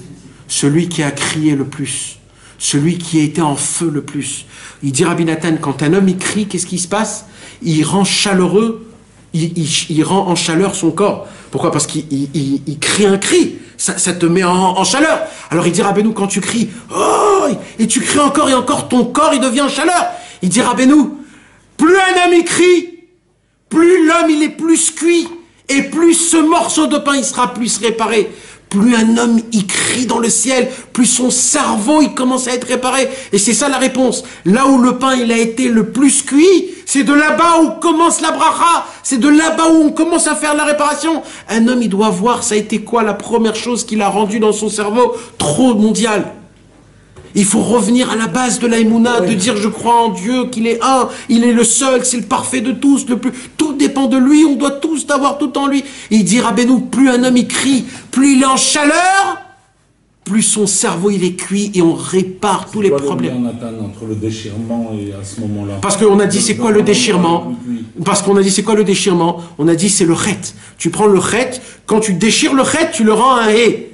Celui qui a crié le plus. Celui qui a été en feu le plus. Il dit Rabbi Nathan, quand un homme il crie, qu'est-ce qui se passe? Il rend chaleureux, il rend en chaleur son corps. Pourquoi? Parce qu'il crie un cri. Ça te met en chaleur. Alors il dit Rabbeinu, quand tu cries, oh, et tu cries encore et encore, ton corps il devient en chaleur. Il dit Rabbeinu, plus un homme il crie, plus l'homme il est plus cuit, et plus ce morceau de pain il sera plus réparé. Plus un homme il crie dans le ciel, plus son cerveau il commence à être réparé. Et c'est ça la réponse. Là où le pain il a été le plus cuit, c'est de là-bas où commence la bracha. C'est de là-bas où on commence à faire la réparation. Un homme il doit voir ça a été quoi la première chose qu'il a rendue dans son cerveau. Trop mondial. Il faut revenir à la base de l'aïmouna, de dire je crois en Dieu, qu'il est un, il est le seul, c'est le parfait de tous, le plus, tout dépend de lui, on doit tous avoir tout en lui. Et il dit Rabbeinu, plus un homme il crie, plus il est en chaleur, plus son cerveau il est cuit et on répare tous les problèmes. Entre le déchirement et à ce moment-là. Parce qu'on a dit c'est quoi le déchirement? Parce qu'on a dit c'est quoi le déchirement? On a dit c'est le chet. Tu prends le chet, quand tu déchires le chet, tu le rends un hé.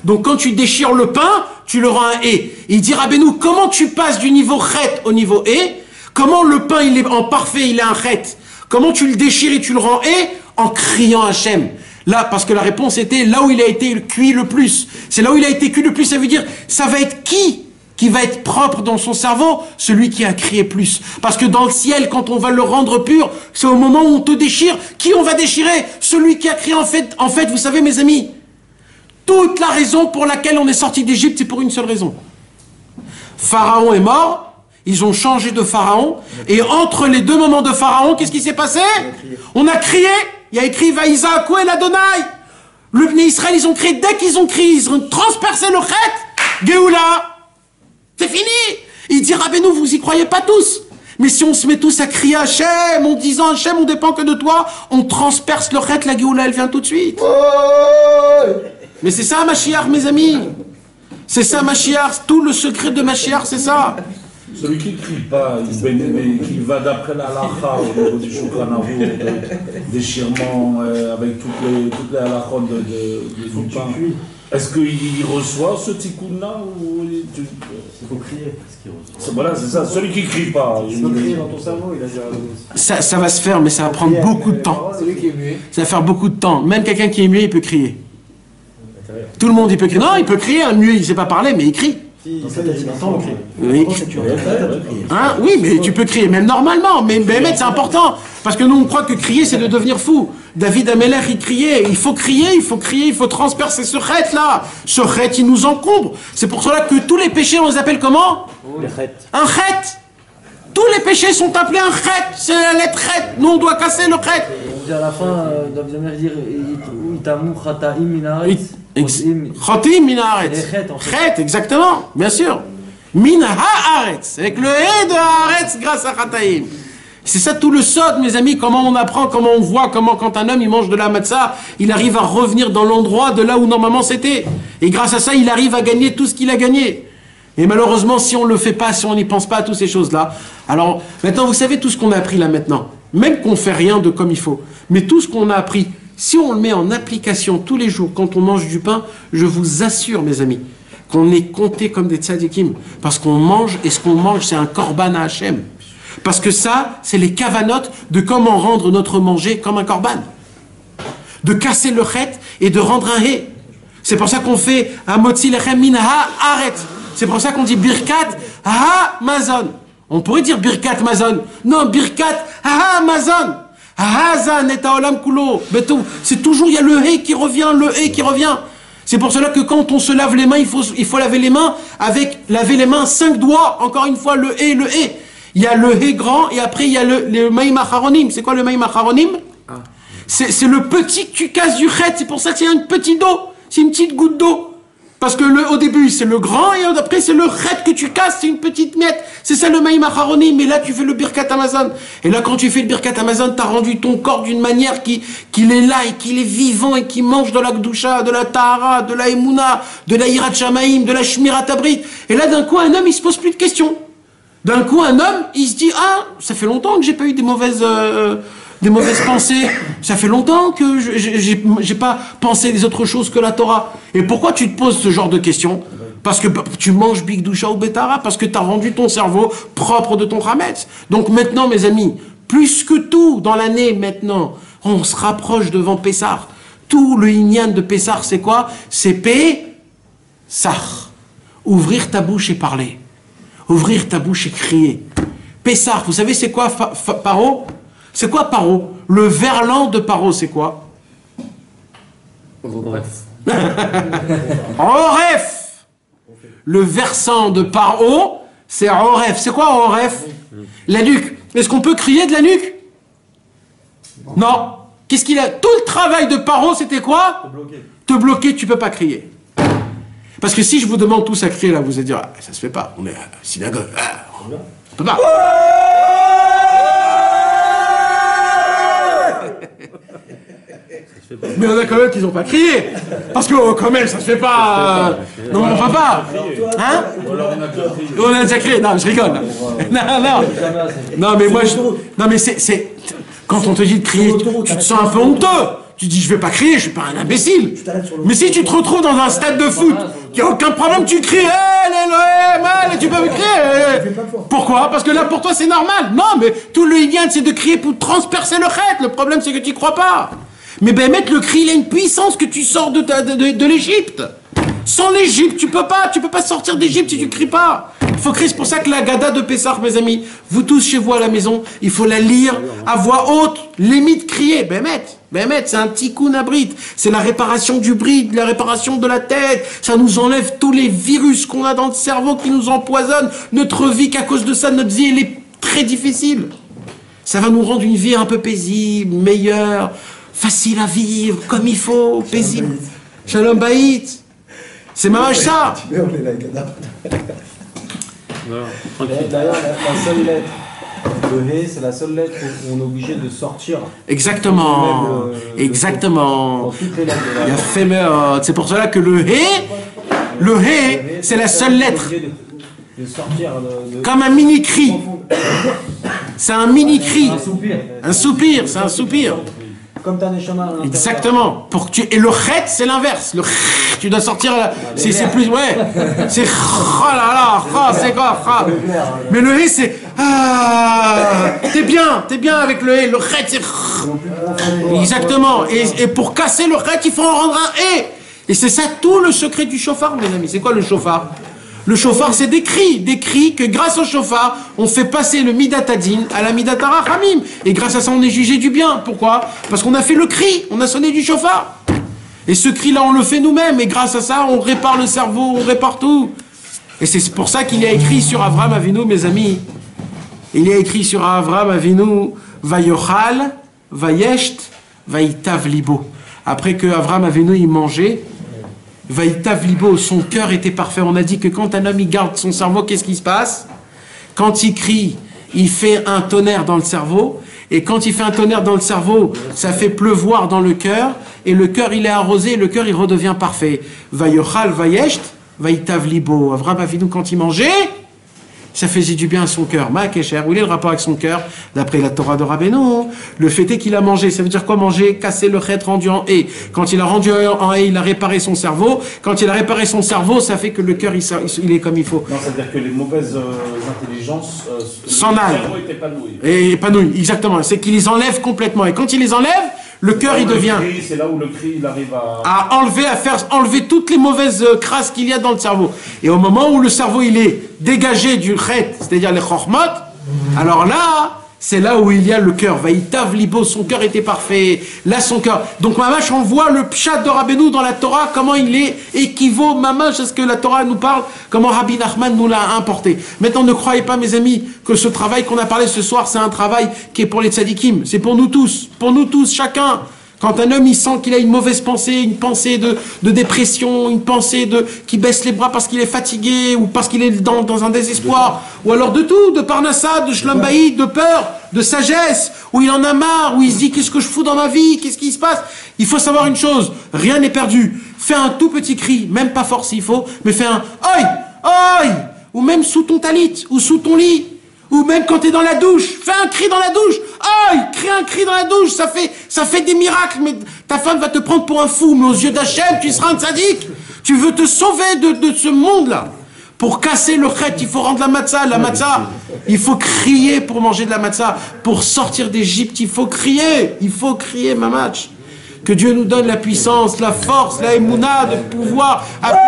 Donc quand tu déchires le pain, tu le rends un hé. Il dit Rabbeinu, comment tu passes du niveau chet au niveau hé? Comment le pain il est en parfait, il est un chet? Comment tu le déchires et tu le rends hé? En criant Hachem. Là, parce que la réponse était là où il a été cuit le plus. C'est là où il a été cuit le plus, ça veut dire, ça va être qui va être propre dans son cerveau? Celui qui a crié plus. Parce que dans le ciel, quand on va le rendre pur, c'est au moment où on te déchire. Qui on va déchirer? Celui qui a crié en fait, vous savez mes amis, toute la raison pour laquelle on est sorti d'Égypte, c'est pour une seule raison. Pharaon est mort, ils ont changé de Pharaon, et entre les deux moments de Pharaon, qu'est-ce qui s'est passé? On a crié. Il y a écrit Vaïsa Koel Adonai. Le Bnei Israël, ils ont crié, dès qu'ils ont crié, ils ont transpercé le chet, Géoula. C'est fini. Il dit Rabbeinu, vous y croyez pas tous. Mais si on se met tous à crier Hachem, en disant Hachem, on dépend que de toi, on transperce le chet, la Géoula, elle vient tout de suite. Mais c'est ça Mashiach, mes amis. C'est ça Mashiach, tout le secret de Mashiach, c'est ça. Celui qui ne crie pas, qui va d'après la halakha au niveau du Shulchan Arour, déchirement avec toutes les halakhot du pain. Est-ce qu'il reçoit ce tikkun-là ou Il faut crier. Voilà, c'est ça, celui qui ne crie pas. Il faut crier dans ton cerveau, il a déjà. Ça va se faire, mais ça va prendre beaucoup de temps. Celui qui est muet. Ça va faire beaucoup de temps. Même quelqu'un qui est muet, il peut crier. Tout le monde, il peut crier. Non, il peut crier. Un muet, il ne sait pas parler, mais il crie. Si, ça, il entend le cri. Oui. Hein? Oui, mais tu peux crier, même normalement. Mais Béhémet, c'est important. Parce que nous, on croit que crier, c'est de devenir fou. David Ameller, il criait. Il faut crier, il faut crier, il faut transpercer ce chet-là. Ce chet, il nous encombre. C'est pour cela que tous les péchés, on les appelle comment? Un chet. Tous les péchés sont appelés un chet. C'est la lettre chet. Nous, on doit casser le chet. On dit à la fin, David Ameller dire Itamu Chataim Minaret. Chotim min haaretz. Chet, exactement, bien sûr. Min haaretz, avec le hé de haaretz grâce à Chataim. C'est ça tout le sod, mes amis, comment on apprend, comment on voit, comment quand un homme il mange de la matzah, il arrive à revenir dans l'endroit de là où normalement c'était. Et grâce à ça, il arrive à gagner tout ce qu'il a gagné. Et malheureusement, si on ne le fait pas, si on n'y pense pas à toutes ces choses-là, alors maintenant, vous savez tout ce qu'on a appris là maintenant, même qu'on ne fait rien de comme il faut, mais tout ce qu'on a appris, si on le met en application tous les jours, quand on mange du pain, je vous assure, mes amis, qu'on est compté comme des tzadikim. Parce qu'on mange, et ce qu'on mange, c'est un korban à Hachem. Parce que ça, c'est les kavanotes de comment rendre notre manger comme un korban. De casser le chet et de rendre un hé. C'est pour ça qu'on fait un motzi lechem min haaret. C'est pour ça qu'on dit birkat ha-mazon. On pourrait dire birkat mazon. Non, birkat ha-mazon. C'est toujours, il y a le hé qui revient, le hé qui revient. C'est pour cela que quand on se lave les mains, il faut laver les mains avec, laver les mains 5 doigts, encore une fois, le hé, le hé. Il y a le hé grand et après il y a le maïm acharonim. C'est quoi le maïm acharonim? C'est le petit que tu casses du chet, c'est pour ça que c'est une petite eau, c'est une petite goutte d'eau. Parce que au début c'est le grand et après c'est le chet que tu casses, c'est une petite miette. C'est ça le maïm acharonim, mais là tu fais le birkat Amazon. Et là quand tu fais le birkat Amazon, tu as rendu ton corps d'une manière qu'il est là et qu'il est vivant et qui mange de la gdusha, de la tahara, de la emuna, de la hirat shamaim, de la shmirat abrit. Et là d'un coup un homme il se pose plus de questions. D'un coup un homme il se dit ah ça fait longtemps que j'ai pas eu des mauvaises pensées. Ça fait longtemps que j'ai pas pensé des autres choses que la Torah. Et pourquoi tu te poses ce genre de questions? Parce que tu manges Bigdusha ou Betara, parce que tu as rendu ton cerveau propre de ton Hametz. Donc maintenant, mes amis, plus que tout dans l'année maintenant, on se rapproche devant Pessah. Tout le Inyan de Pessah, c'est quoi? C'est Pessah. Ouvrir ta bouche et parler. Ouvrir ta bouche et crier. Pessah, vous savez c'est quoi Paro? C'est quoi Paro? Le verlan de Paro, c'est quoi? Bref. Oref. Le versant de Paro, c'est Oref. C'est quoi Oref? La nuque. Est-ce qu'on peut crier de la nuque? Non. Qu'est-ce qu'il a? Tout le travail de Paro, c'était quoi? Te bloquer, tu peux pas crier. Parce que si je vous demande tous à crier là, vous allez dire, ah, ça se fait pas. On est à la synagogue. Ah, on peut pas. Mais on a quand même qu'ils n'ont pas crié. Parce que quand même, ça se fait pas. Non, on peut pas. Hein? On a déjà crié. Non, je rigole. Non. Non, mais moi, non, mais c'est. Quand on te dit de crier, tu te sens un peu honteux. Tu dis, je vais pas crier, je suis pas un imbécile. Mais si tu te retrouves dans un stade de foot, qu'il n'y a aucun problème, tu cries, et tu peux me crier. Pourquoi? Parce que là, pour toi, c'est normal. Non, mais tout le Indian, c'est de crier pour transpercer le chet. Le problème, c'est que tu crois pas. Mais ben, mettre le cri, il a une puissance que tu sors de l'Égypte. Sans l'Égypte, tu peux pas sortir d'Égypte si tu cries pas. Il faut crier, c'est pour ça que la Gada de Pessah, mes amis, vous tous chez vous à la maison, il faut la lire à voix haute, limite crier. Béhémet, c'est un tikkun abrit, c'est la réparation du bride, la réparation de la tête, ça nous enlève tous les virus qu'on a dans le cerveau qui nous empoisonnent, notre vie, qu'à cause de ça, notre vie, elle est très difficile. Ça va nous rendre une vie un peu paisible, meilleure, facile à vivre, comme il faut, paisible. Shalom Baït. C'est mamage ça. D'ailleurs, la seule lettre, le hé, c'est la seule lettre où on est obligé de sortir. Exactement. Exactement. Il y a fémeur. C'est pour cela que le hé, c'est la seule lettre. de sortir Comme un mini cri. C'est un mini cri. Un soupir. Un soupir, c'est un soupir. Comme t'as des chemins à l'intérieur. Exactement. Pour que tu... Et le chet, c'est l'inverse. Le tu dois sortir. C'est plus. Ouais. C'est. Oh là là. Oh, c'est quoi? Mais le hé, c'est. Ah. T'es bien avec le hé. Le chet, c'est. Exactement. Et pour casser le chet, il faut en rendre un hé. Et c'est ça tout le secret du chauffard, mes amis. C'est quoi le chauffard? Le chauffard, c'est des cris que grâce au chauffard, on fait passer le midatadin à la midatara hamim. Et grâce à ça, on est jugé du bien. Pourquoi? Parce qu'on a fait le cri, on a sonné du chauffard. Et ce cri-là, on le fait nous-mêmes. Et grâce à ça, on répare le cerveau, on répare tout. Et c'est pour ça qu'il y a écrit sur Avraham Avinu, mes amis. Il y a écrit sur Avraham Avinu, Vayochal, Vayesht, Vaïtav libo. Après que Avraham Avinu, il mangeait, Vaïtav libo, son cœur était parfait. On a dit que quand un homme il garde son cerveau, qu'est-ce qui se passe? Quand il crie, il fait un tonnerre dans le cerveau. Et quand il fait un tonnerre dans le cerveau, ça fait pleuvoir dans le cœur. Et le cœur, il est arrosé, et le cœur, il redevient parfait. Vayochal, Vayesht, Vaïtav libo. Avraham Avinu, quand il mangeait, ça faisait du bien à son cœur. Ma Kesher, où est le rapport avec son cœur? D'après la Torah de Rabbeinu, le fait est qu'il a mangé. Ça veut dire quoi manger? Casser le chet rendu en haie. Quand il a rendu en haie, il a réparé son cerveau. Quand il a réparé son cerveau, ça fait que le cœur, il est comme il faut. Non, c'est-à-dire que les mauvaises intelligences s'en aillent. Le cerveau est épanoui. Et épanoui, exactement. C'est qu'il les enlève complètement. Et quand il les enlève, le cœur, il devient... C'est là où le cri, il arrive à faire enlever toutes les mauvaises crasses qu'il y a dans le cerveau. Et au moment où le cerveau, il est dégagé du chet, c'est-à-dire les chormot, alors là, c'est là où il y a le cœur. Vaïtav libo, son cœur était parfait. Là, son cœur. Donc, mamash, on voit le pshat de Rabbeinu dans la Torah, comment il est équivaut, mamash, à ce que la Torah nous parle, comment Rabbi Nachman nous l'a importé. Maintenant, ne croyez pas, mes amis, que ce travail qu'on a parlé ce soir, c'est un travail qui est pour les tzadikim. C'est pour nous tous, chacun. Quand un homme, il sent qu'il a une mauvaise pensée, une pensée de dépression, une pensée qui baisse les bras parce qu'il est fatigué, ou parce qu'il est dans un désespoir, ou alors de tout, de parnassa, de shlambaïd, de peur, de sagesse, où il en a marre, où il se dit qu'est-ce que je fous dans ma vie, qu'est-ce qui se passe? Il faut savoir une chose, rien n'est perdu. Fais un tout petit cri, même pas fort s'il faut, mais fais un oi, oi, ou même sous ton talit, ou sous ton lit. Ou même quand tu es dans la douche, fais un cri dans la douche. Aïe, crie un cri dans la douche, ça fait des miracles. Mais ta femme va te prendre pour un fou, mais aux yeux d'Hachem, tu seras un tzaddik. Tu veux te sauver de ce monde-là. Pour casser le chet, il faut rendre la matzah. La matzah, il faut crier pour manger de la matzah. Pour sortir d'Égypte, il faut crier. Il faut crier, mamach. Que Dieu nous donne la puissance, la force, la émouna de pouvoir appliquer.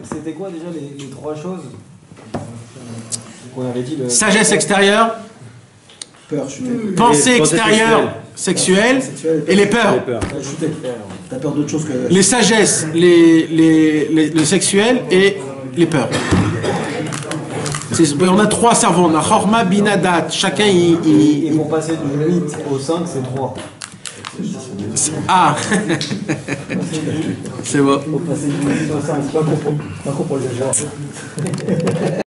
C'était quoi déjà les trois choses qu'on avait dit? Sagesse extérieure, Peur, chuter. pensée extérieure, sexuelle, et les peurs. Chuter. T'as peur d'autre chose que... Les sagesses, le sexuel et les peurs. On a trois cerveaux, on a Chorma, Binadat, chacun Et pour passer du 8 au 5, c'est 3. Ah. C'est bon. Pour passer du 8 au 5, c'est pas pour le genre.